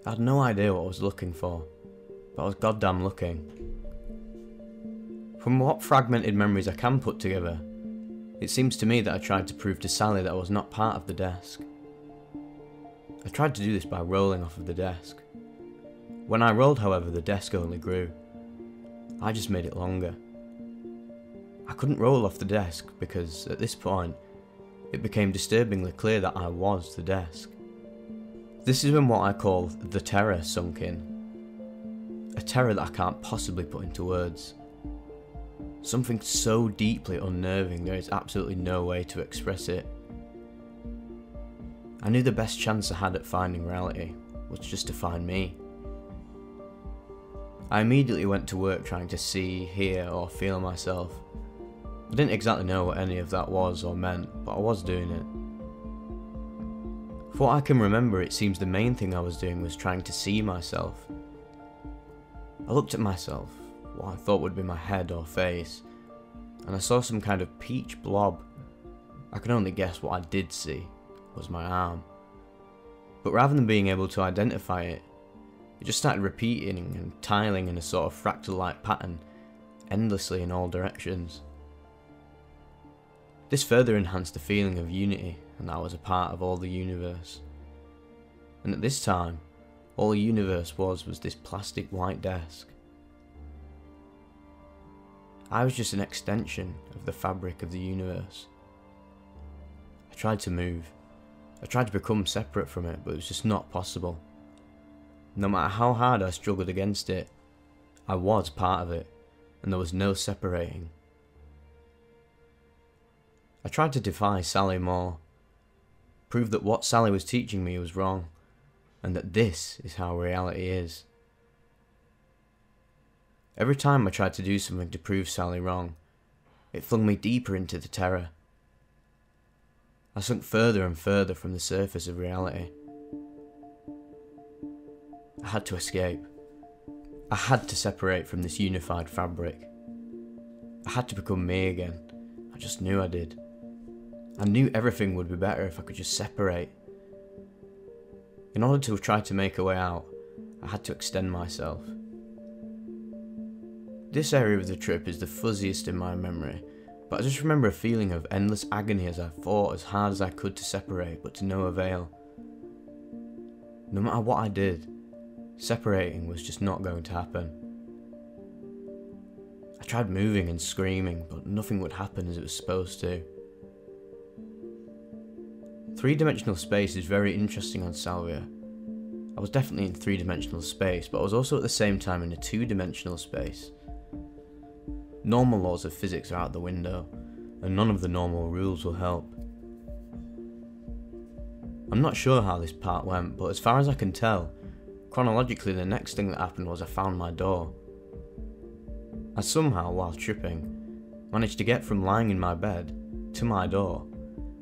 I had no idea what I was looking for, but I was goddamn looking. From what fragmented memories I can put together, it seems to me that I tried to prove to Sally that I was not part of the desk. I tried to do this by rolling off of the desk. When I rolled, however, the desk only grew. I just made it longer. I couldn't roll off the desk because, at this point, it became disturbingly clear that I was the desk. This is when what I call the terror sunk in. A terror that I can't possibly put into words. Something so deeply unnerving there is absolutely no way to express it. I knew the best chance I had at finding reality was just to find me. I immediately went to work trying to see, hear or feel myself. I didn't exactly know what any of that was or meant, but I was doing it. For what I can remember, it seems the main thing I was doing was trying to see myself. I looked at myself, what I thought would be my head or face, and I saw some kind of peach blob. I can only guess what I did see was my arm. But rather than being able to identify it, it just started repeating and tiling in a sort of fractal-like pattern, endlessly in all directions. This further enhanced the feeling of unity, and that I was a part of all the universe. And at this time, all the universe was this plastic white desk. I was just an extension of the fabric of the universe. I tried to move. I tried to become separate from it, but it was just not possible. No matter how hard I struggled against it, I was part of it, and there was no separating. I tried to defy Sally more, prove that what Sally was teaching me was wrong, and that this is how reality is. Every time I tried to do something to prove Sally wrong, it flung me deeper into the terror. I sunk further and further from the surface of reality. I had to escape. I had to separate from this unified fabric. I had to become me again. I just knew I did. I knew everything would be better if I could just separate. In order to try to make a way out, I had to extend myself. This area of the trip is the fuzziest in my memory, but I just remember a feeling of endless agony as I fought as hard as I could to separate, but to no avail. No matter what I did, separating was just not going to happen. I tried moving and screaming, but nothing would happen as it was supposed to. Three-dimensional space is very interesting on Salvia. I was definitely in three-dimensional space, but I was also at the same time in a two-dimensional space. Normal laws of physics are out the window, and none of the normal rules will help. I'm not sure how this part went, but as far as I can tell, chronologically the next thing that happened was I found my door. I somehow, while tripping, managed to get from lying in my bed to my door.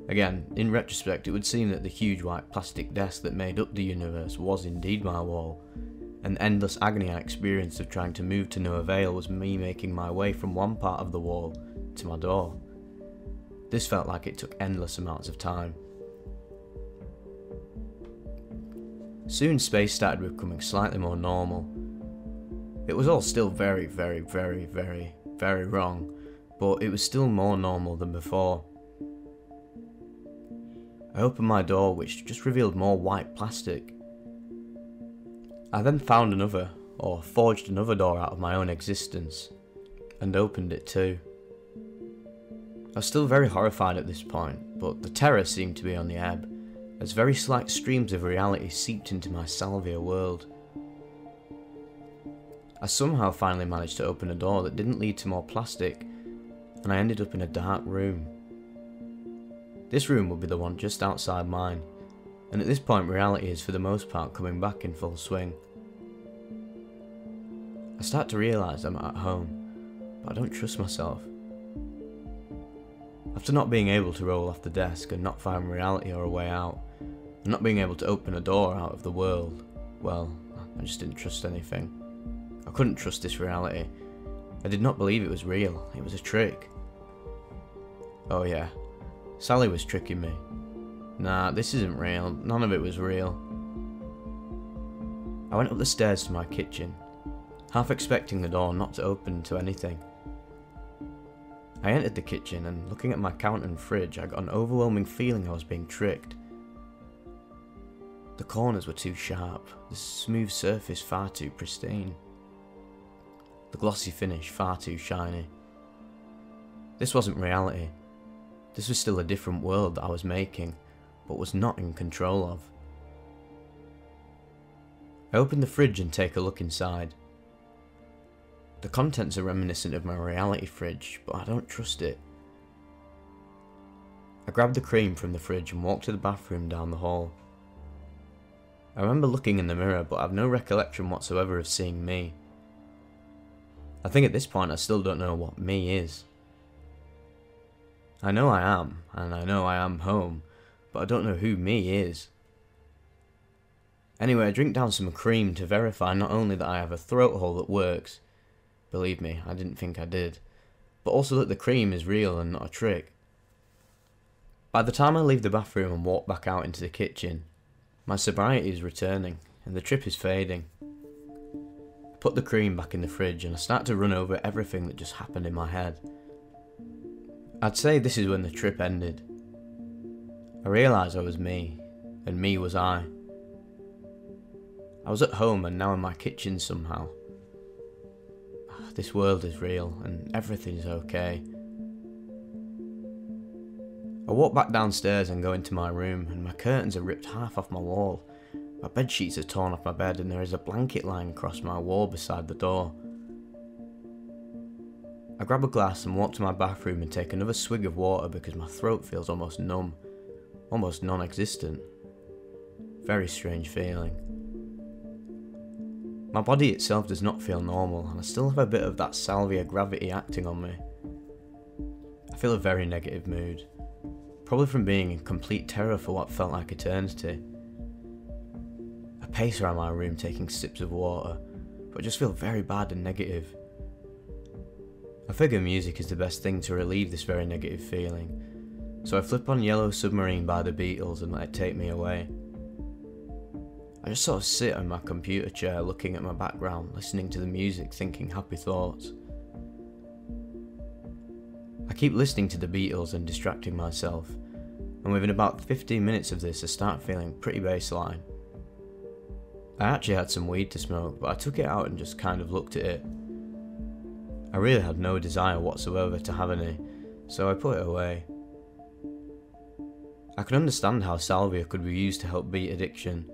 Again, in retrospect, it would seem that the huge white plastic desk that made up the universe was indeed my wall, and the endless agony I experienced of trying to move to no avail was me making my way from one part of the wall to my door. This felt like it took endless amounts of time. Soon space started becoming slightly more normal. It was all still very wrong, but it was still more normal than before. I opened my door, which just revealed more white plastic. I then found another, or forged another door out of my own existence, and opened it too. I was still very horrified at this point, but the terror seemed to be on the ebb, as very slight streams of reality seeped into my Salvia world. I somehow finally managed to open a door that didn't lead to more plastic, and I ended up in a dark room. This room would be the one just outside mine, and at this point reality is for the most part coming back in full swing. I start to realise I'm at home, but I don't trust myself. After not being able to roll off the desk and not find reality or a way out, and not being able to open a door out of the world, well, I just didn't trust anything. I couldn't trust this reality. I did not believe it was real, it was a trick. Oh yeah, Sally was tricking me. Nah, this isn't real, none of it was real. I went up the stairs to my kitchen, half expecting the door not to open to anything. I entered the kitchen and looking at my counter and fridge, I got an overwhelming feeling I was being tricked. The corners were too sharp, the smooth surface far too pristine. The glossy finish far too shiny. This wasn't reality. This was still a different world that I was making, but was not in control of. I opened the fridge and take a look inside. The contents are reminiscent of my reality fridge, but I don't trust it. I grabbed the cream from the fridge and walked to the bathroom down the hall. I remember looking in the mirror, but I have no recollection whatsoever of seeing me. I think at this point I still don't know what me is. I know I am, and I know I am home, but I don't know who me is. Anyway, I drink down some cream to verify not only that I have a throat hole that works, believe me, I didn't think I did, but also that the cream is real and not a trick. By the time I leave the bathroom and walk back out into the kitchen, my sobriety is returning, and the trip is fading. I put the cream back in the fridge and I start to run over everything that just happened in my head. I'd say this is when the trip ended. I realised I was me, and me was I. I was at home and now in my kitchen somehow. This world is real, and everything is okay. I walk back downstairs and go into my room, and my curtains are ripped half off my wall. My bed sheets are torn off my bed, and there is a blanket lying across my wall beside the door. I grab a glass and walk to my bathroom and take another swig of water because my throat feels almost numb, almost non-existent. Very strange feeling. My body itself does not feel normal, and I still have a bit of that Salvia gravity acting on me. I feel a very negative mood, probably from being in complete terror for what felt like eternity. I pace around my room taking sips of water, but I just feel very bad and negative. I figure music is the best thing to relieve this very negative feeling, so I flip on Yellow Submarine by the Beatles and let it take me away. I just sort of sit on my computer chair looking at my background, listening to the music, thinking happy thoughts. I keep listening to the Beatles and distracting myself, and within about 15 minutes of this I start feeling pretty baseline. I actually had some weed to smoke, but I took it out and just kind of looked at it. I really had no desire whatsoever to have any, so I put it away. I could understand how salvia could be used to help beat addiction.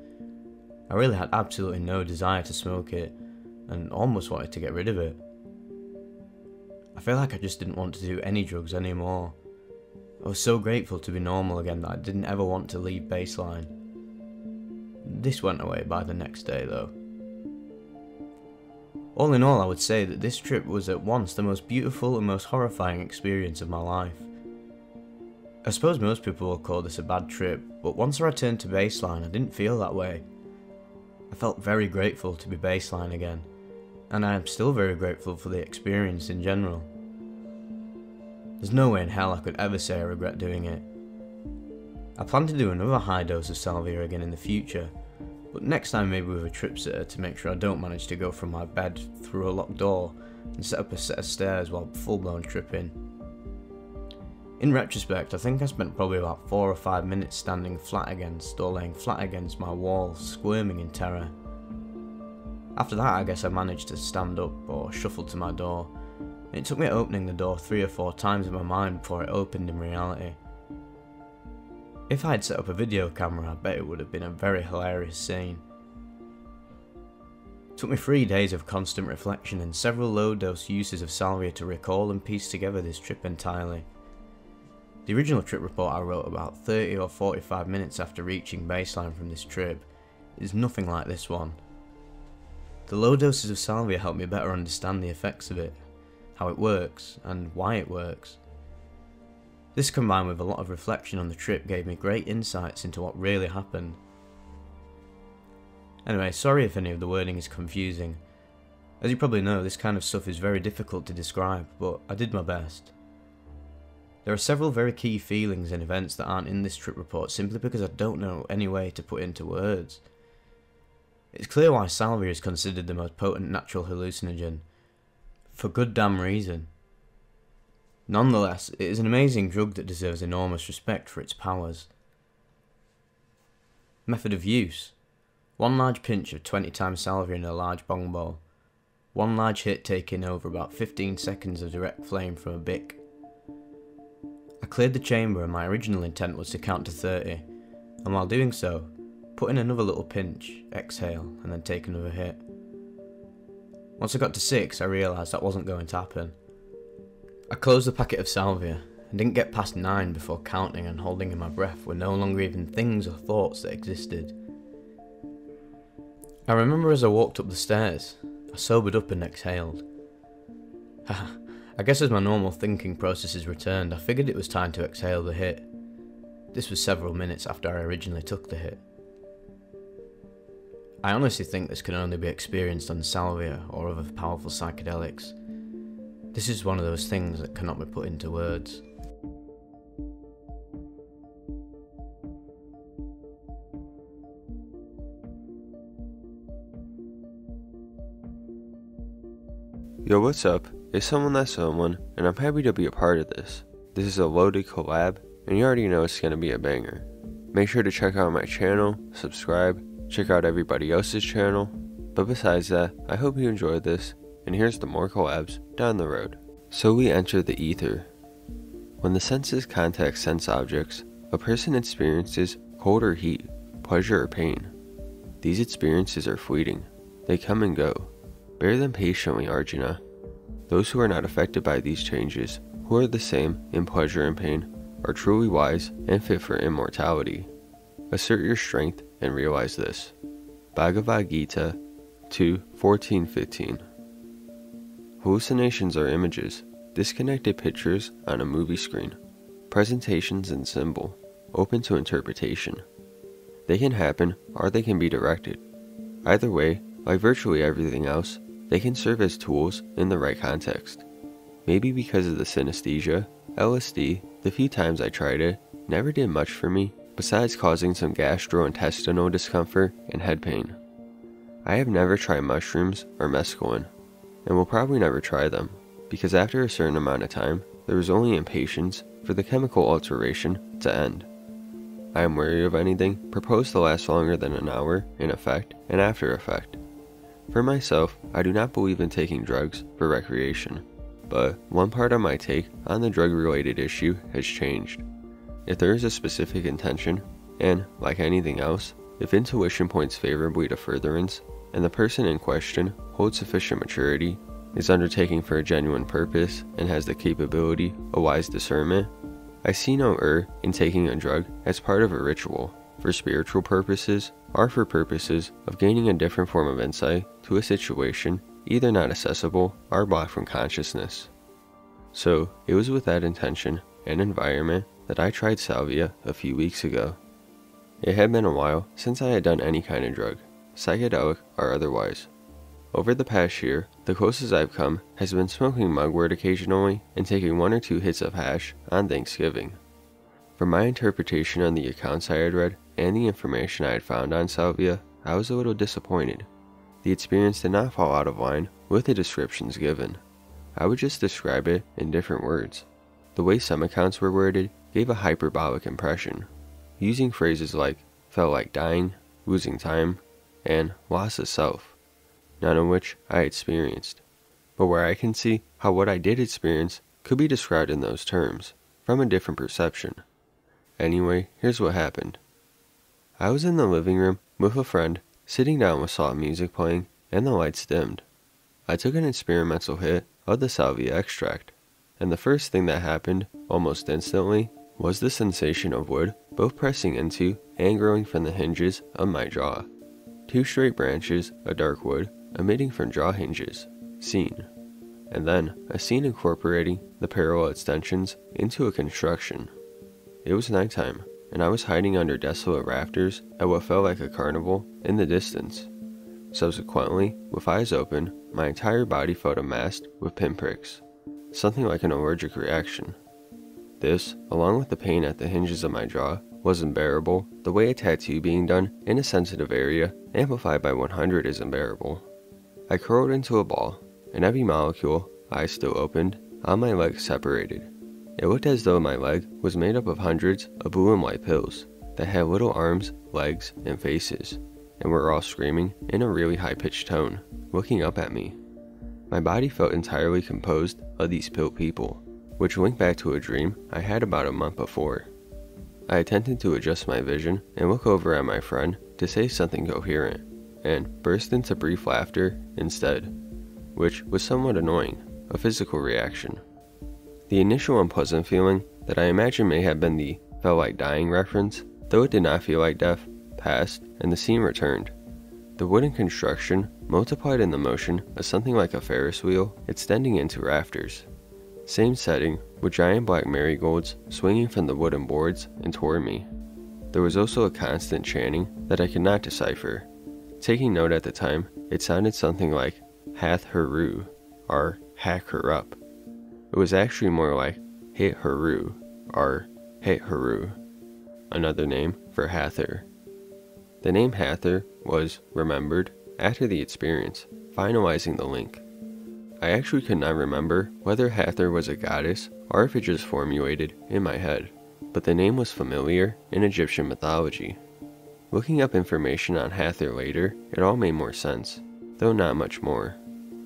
I really had absolutely no desire to smoke it, and almost wanted to get rid of it. I feel like I just didn't want to do any drugs anymore. I was so grateful to be normal again that I didn't ever want to leave baseline. This went away by the next day though. All in all, I would say that this trip was at once the most beautiful and most horrifying experience of my life. I suppose most people will call this a bad trip, but once I returned to baseline I didn't feel that way. I felt very grateful to be baseline again, and I am still very grateful for the experience in general. There's no way in hell I could ever say I regret doing it. I plan to do another high dose of salvia again in the future, but next time maybe with a trip sitter to make sure I don't manage to go from my bed through a locked door and set up a set of stairs while full blown tripping. In retrospect, I think I spent probably about 4 or 5 minutes standing flat against or laying flat against my wall, squirming in terror. After that I guess I managed to stand up or shuffle to my door, and it took me opening the door 3 or 4 times in my mind before it opened in reality. If I had set up a video camera, I bet it would have been a very hilarious scene. It took me 3 days of constant reflection and several low-dose uses of salvia to recall and piece together this trip entirely. The original trip report I wrote about 30 or 45 minutes after reaching baseline from this trip is nothing like this one. The low doses of salvia helped me better understand the effects of it, how it works, and why it works. This combined with a lot of reflection on the trip gave me great insights into what really happened. Anyway, sorry if any of the wording is confusing. As you probably know, this kind of stuff is very difficult to describe, but I did my best. There are several very key feelings and events that aren't in this trip report simply because I don't know any way to put into words. It's clear why salvia is considered the most potent natural hallucinogen. For good damn reason. Nonetheless, it is an amazing drug that deserves enormous respect for its powers. Method of use: 1 large pinch of 20 times salvia in a large bong bowl. 1 large hit taken over about 15 seconds of direct flame from a bic. I cleared the chamber and my original intent was to count to 30, and while doing so, put in another little pinch, exhale, and then take another hit. Once I got to 6, I realised that wasn't going to happen. I closed the packet of salvia and didn't get past 9 before counting and holding in my breath were no longer even things or thoughts that existed. I remember as I walked up the stairs, I sobered up and exhaled. I guess as my normal thinking processes returned, I figured it was time to exhale the hit. This was several minutes after I originally took the hit. I honestly think this can only be experienced on salvia or other powerful psychedelics. This is one of those things that cannot be put into words. Yo, what's up? It's Someone That's Someone, and I'm happy to be a part of this. This is a loaded collab, and you already know it's gonna be a banger. Make sure to check out my channel, subscribe, check out everybody else's channel, but besides that, I hope you enjoyed this, and here's to more collabs down the road. So we enter the ether. When the senses contact sense objects, a person experiences cold or heat, pleasure or pain. These experiences are fleeting. They come and go. Bear them patiently, Arjuna. Those who are not affected by these changes, who are the same in pleasure and pain, are truly wise and fit for immortality. Assert your strength and realize this. Bhagavad Gita 2:14-15. Hallucinations are images, disconnected pictures on a movie screen, presentations and symbol, open to interpretation. They can happen or they can be directed. Either way, like virtually everything else, they can serve as tools in the right context. Maybe because of the synesthesia, LSD, the few times I tried it, never did much for me, besides causing some gastrointestinal discomfort and head pain. I have never tried mushrooms or mescaline, and will probably never try them, because after a certain amount of time, there was only impatience for the chemical alteration to end. I am wary of anything proposed to last longer than an hour in effect and after effect. For myself, I do not believe in taking drugs for recreation, but one part of my take on the drug-related issue has changed. If there is a specific intention, and like anything else, if intuition points favorably to furtherance, and the person in question holds sufficient maturity, is undertaking for a genuine purpose, and has the capability of wise discernment, I see no in taking a drug as part of a ritual, for spiritual purposes, or for purposes of gaining a different form of insight to a situation either not accessible or blocked from consciousness. So, it was with that intention and environment that I tried Salvia a few weeks ago. It had been a while since I had done any kind of drug, psychedelic or otherwise. Over the past year, the closest I've come has been smoking mugwort occasionally and taking 1 or 2 hits of hash on Thanksgiving. From my interpretation on the accounts I had read and the information I had found on Salvia, I was a little disappointed. The experience did not fall out of line with the descriptions given. I would just describe it in different words. The way some accounts were worded gave a hyperbolic impression, using phrases like felt like dying, losing time, and loss of self, none of which I experienced, but where I can see how what I did experience could be described in those terms, from a different perception. Anyway, here's what happened. I was in the living room with a friend, sitting down with soft music playing, and the lights dimmed. I took an experimental hit of the Salvia extract, and the first thing that happened, almost instantly, was the sensation of wood both pressing into and growing from the hinges of my jaw. 2 straight branches of dark wood emitting from jaw hinges, seen, and then a scene incorporating the parallel extensions into a construction. It was nighttime, and I was hiding under desolate rafters at what felt like a carnival in the distance. Subsequently, with eyes open, my entire body felt amassed with pinpricks, something like an allergic reaction. This, along with the pain at the hinges of my jaw, was unbearable the way a tattoo being done in a sensitive area amplified by 100 is unbearable. I curled into a ball, and every molecule, eyes still opened, on my leg separated. It looked as though my leg was made up of hundreds of blue and white pills that had little arms, legs, and faces, and were all screaming in a really high-pitched tone, looking up at me. My body felt entirely composed of these pill people, which linked back to a dream I had about a month before. I attempted to adjust my vision and look over at my friend to say something coherent, and burst into brief laughter instead, which was somewhat annoying, a physical reaction. The initial unpleasant feeling that I imagine may have been the felt like dying reference, though it did not feel like death, passed, and the scene returned. The wooden construction multiplied in the motion of something like a Ferris wheel extending into rafters. Same setting, with giant black marigolds swinging from the wooden boards and toward me. There was also a constant chanting that I could not decipher. Taking note at the time, it sounded something like "hath heru" or "hack her up." It was actually more like "hit heru" or "hit heru," another name for Hathor. The name Hathor was remembered after the experience, finalizing the link. I actually could not remember whether Hathor was a goddess or if it just formulated in my head, but the name was familiar in Egyptian mythology. Looking up information on Hathor later, it all made more sense, though not much more,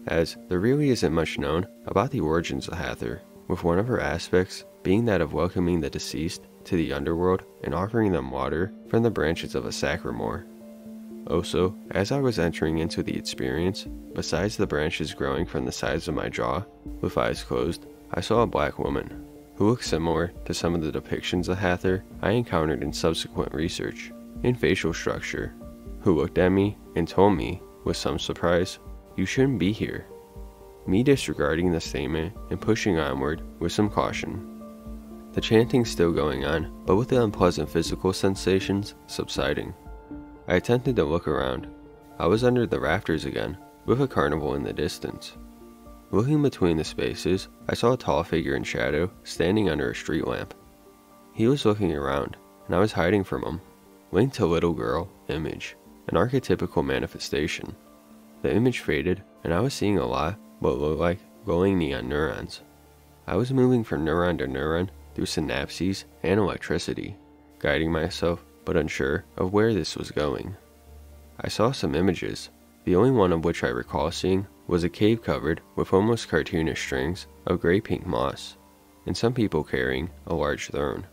as there really isn't much known about the origins of Hathor, with one of her aspects being that of welcoming the deceased to the underworld and offering them water from the branches of a sycamore. Also, as I was entering into the experience, besides the branches growing from the sides of my jaw, with eyes closed, I saw a black woman, who looked similar to some of the depictions of Hathor I encountered in subsequent research, in facial structure, who looked at me and told me, with some surprise, "You shouldn't be here." Me disregarding the statement and pushing onward with some caution. The chanting still going on, but with the unpleasant physical sensations subsiding. I attempted to look around. I was under the rafters again, with a carnival in the distance. Looking between the spaces, I saw a tall figure in shadow standing under a street lamp. He was looking around, and I was hiding from him. Linked to little girl image, an archetypical manifestation. The image faded, and I was seeing a lot what looked like glowing neon neurons. I was moving from neuron to neuron through synapses and electricity, guiding myself but unsure of where this was going. I saw some images, the only one of which I recall seeing was a cave covered with almost cartoonish strings of gray-pink moss, and some people carrying a large throne,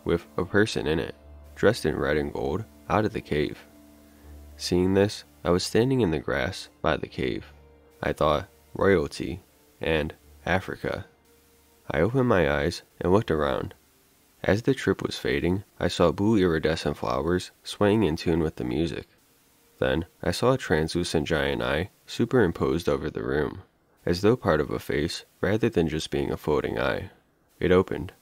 with a person in it, dressed in red and gold, out of the cave. Seeing this, I was standing in the grass by the cave. I thought, royalty, and Africa. I opened my eyes and looked around. As the trip was fading, I saw blue iridescent flowers swaying in tune with the music. Then, I saw a translucent giant eye superimposed over the room, as though part of a face rather than just being a floating eye. It opened.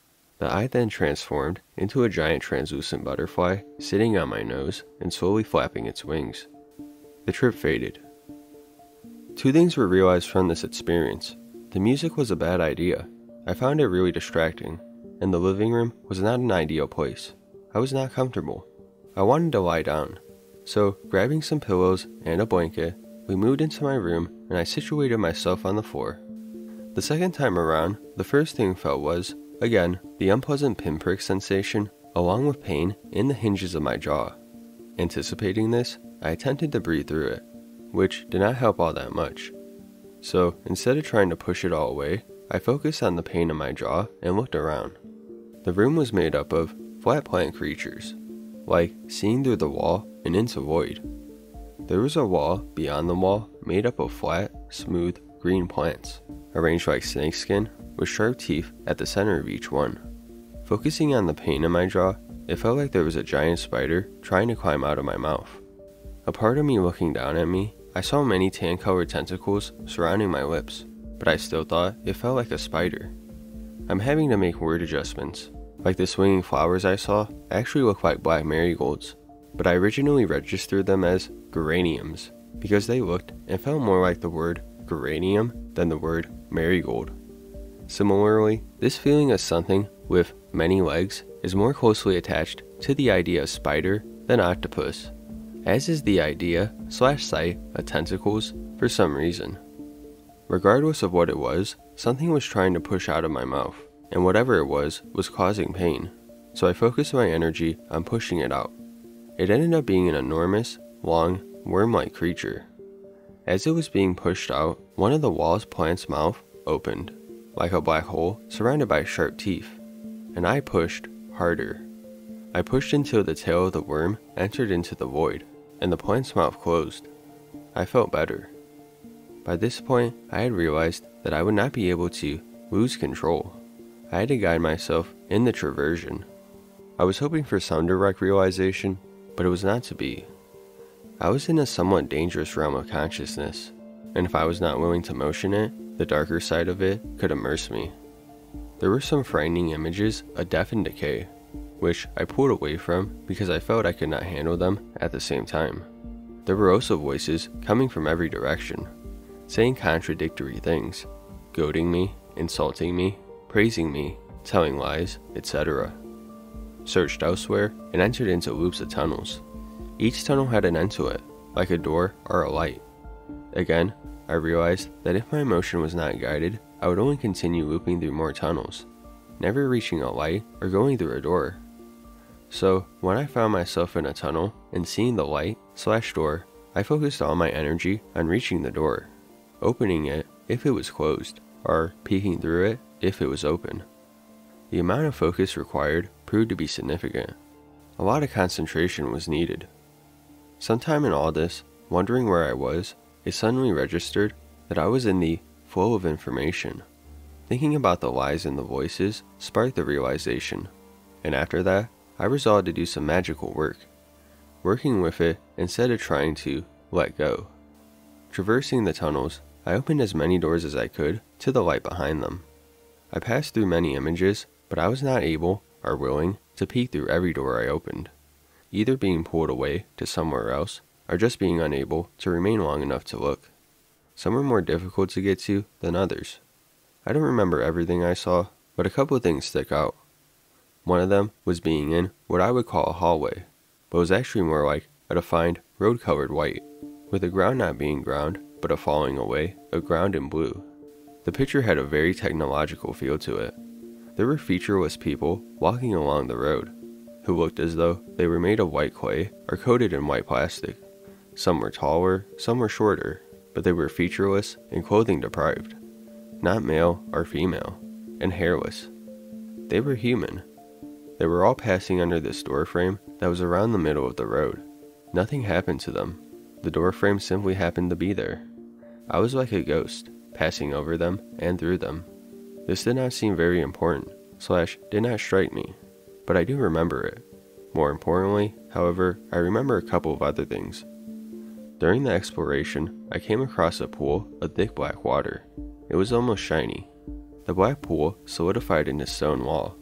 The eye then transformed into a giant translucent butterfly sitting on my nose and slowly flapping its wings. The trip faded. 2 things were realized from this experience. The music was a bad idea. I found it really distracting, and the living room was not an ideal place. I was not comfortable. I wanted to lie down. So, grabbing some pillows and a blanket, we moved into my room and I situated myself on the floor. The second time around, the first thing I felt was, again, the unpleasant pinprick sensation, along with pain in the hinges of my jaw. Anticipating this, I attempted to breathe through it, which did not help all that much. So, instead of trying to push it all away, I focused on the pain in my jaw and looked around. The room was made up of flat plant creatures, like seeing through the wall and into void. There was a wall beyond the wall made up of flat, smooth, green plants, arranged like snakeskin, with sharp teeth at the center of each one. Focusing on the pain in my jaw, it felt like there was a giant spider trying to climb out of my mouth. A part of me looking down at me, I saw many tan-colored tentacles surrounding my lips, but I still thought it felt like a spider. I'm having to make word adjustments. Like the swinging flowers I saw actually look like black marigolds, but I originally registered them as geraniums because they looked and felt more like the word geranium than the word marigold. Similarly, this feeling of something with many legs is more closely attached to the idea of spider than octopus, as is the idea/sight of tentacles for some reason. Regardless of what it was, something was trying to push out of my mouth, and whatever it was causing pain, so I focused my energy on pushing it out. It ended up being an enormous, long, worm-like creature. As it was being pushed out, one of the wall's plant's mouth opened, like a black hole surrounded by sharp teeth, and I pushed harder. I pushed until the tail of the worm entered into the void, and the plant's mouth closed. I felt better. By this point, I had realized that I would not be able to lose control. I had to guide myself in the traversion. I was hoping for some direct realization, but it was not to be. I was in a somewhat dangerous realm of consciousness, and if I was not willing to motion it, the darker side of it could immerse me. There were some frightening images of death and decay, which I pulled away from because I felt I could not handle them at the same time. There were also voices coming from every direction, saying contradictory things, goading me, insulting me, praising me, telling lies, etc. Searched elsewhere and entered into loops of tunnels. Each tunnel had an end to it, like a door or a light. Again, I realized that if my motion was not guided, I would only continue looping through more tunnels, never reaching a light or going through a door. So, when I found myself in a tunnel and seeing the light/door, I focused all my energy on reaching the door, opening it if it was closed, or peeking through it if it was open. The amount of focus required proved to be significant. A lot of concentration was needed. Sometime in all this, wondering where I was, it suddenly registered that I was in the flow of information. Thinking about the lies and the voices sparked the realization, and after that, I resolved to do some magical work, working with it instead of trying to let go. Traversing the tunnels, I opened as many doors as I could to the light behind them. I passed through many images, but I was not able or willing to peek through every door I opened, either being pulled away to somewhere else or just being unable to remain long enough to look. Some were more difficult to get to than others. I don't remember everything I saw, but a couple of things stick out. One of them was being in what I would call a hallway, but was actually more like a defined road-colored white, with the ground not being ground, but a falling away of ground in blue. The picture had a very technological feel to it. There were featureless people walking along the road, who looked as though they were made of white clay or coated in white plastic. Some were taller, some were shorter, but they were featureless and clothing deprived, not male or female, and hairless. They were human. They were all passing under this door frame that was around the middle of the road. Nothing happened to them. The door frame simply happened to be there. I was like a ghost, passing over them and through them. This did not seem very important, / did not strike me, but I do remember it. More importantly, however, I remember a couple of other things. During the exploration, I came across a pool of thick black water. It was almost shiny. The black pool solidified into stone wall,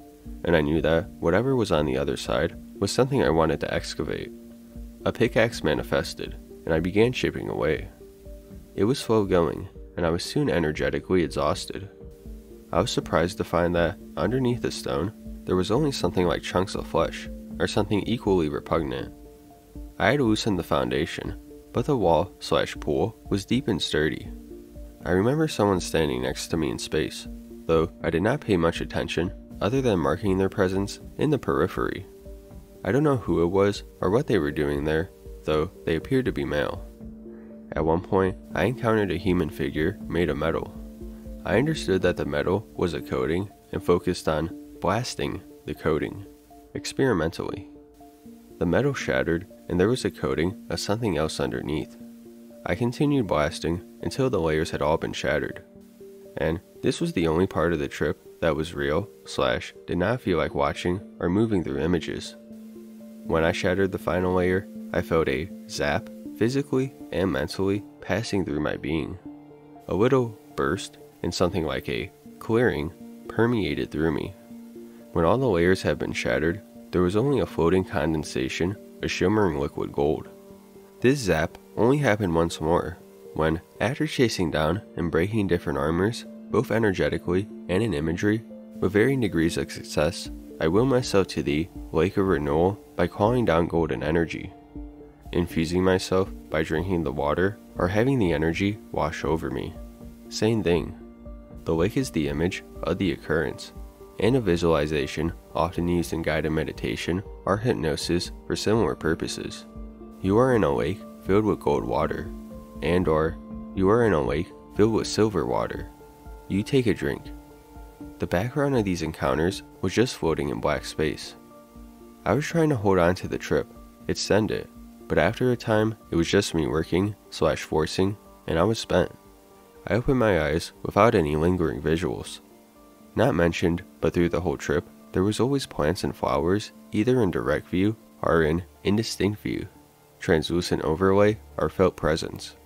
and I knew that whatever was on the other side was something I wanted to excavate. A pickaxe manifested, and I began chipping away. It was slow going, and I was soon energetically exhausted. I was surprised to find that, underneath the stone, there was only something like chunks of flesh, or something equally repugnant. I had loosened the foundation, but the wall / pool was deep and sturdy. I remember someone standing next to me in space, though I did not pay much attention other than marking their presence in the periphery. I don't know who it was or what they were doing there, though they appeared to be male. At one point, I encountered a human figure made of metal. I understood that the metal was a coating and focused on blasting the coating, experimentally. The metal shattered and there was a coating of something else underneath. I continued blasting until the layers had all been shattered. And this was the only part of the trip that was real / did not feel like watching or moving through images. When I shattered the final layer, I felt a zap, physically and mentally, passing through my being. A little burst and something like a clearing permeated through me. When all the layers had been shattered, there was only a floating condensation of shimmering liquid gold. This zap only happened once more, when, after chasing down and breaking different armors, both energetically and in imagery, with varying degrees of success, I willed myself to the lake of renewal by calling down golden energy, infusing myself by drinking the water or having the energy wash over me. Same thing. The lake is the image of the occurrence, and a visualization often used in guided meditation or hypnosis for similar purposes. You are in a lake filled with gold water, and/or you are in a lake filled with silver water. You take a drink. The background of these encounters was just floating in black space. I was trying to hold on to the trip, extend it, but after a time it was just me working / forcing, and I was spent. I opened my eyes without any lingering visuals. Not mentioned, but through the whole trip, there was always plants and flowers either in direct view or in indistinct view, translucent overlay or felt presence.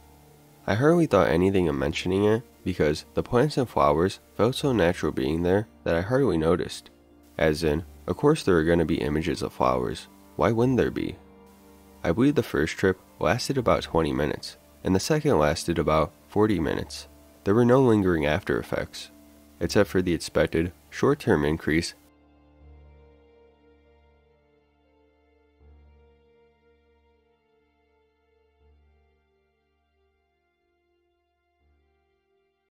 I hardly thought anything of mentioning it because the plants and flowers felt so natural being there that I hardly noticed. As in, of course there are going to be images of flowers, why wouldn't there be? I believe the first trip lasted about 20 minutes, and the second lasted about 40 minutes. There were no lingering after effects, except for the expected short-term increase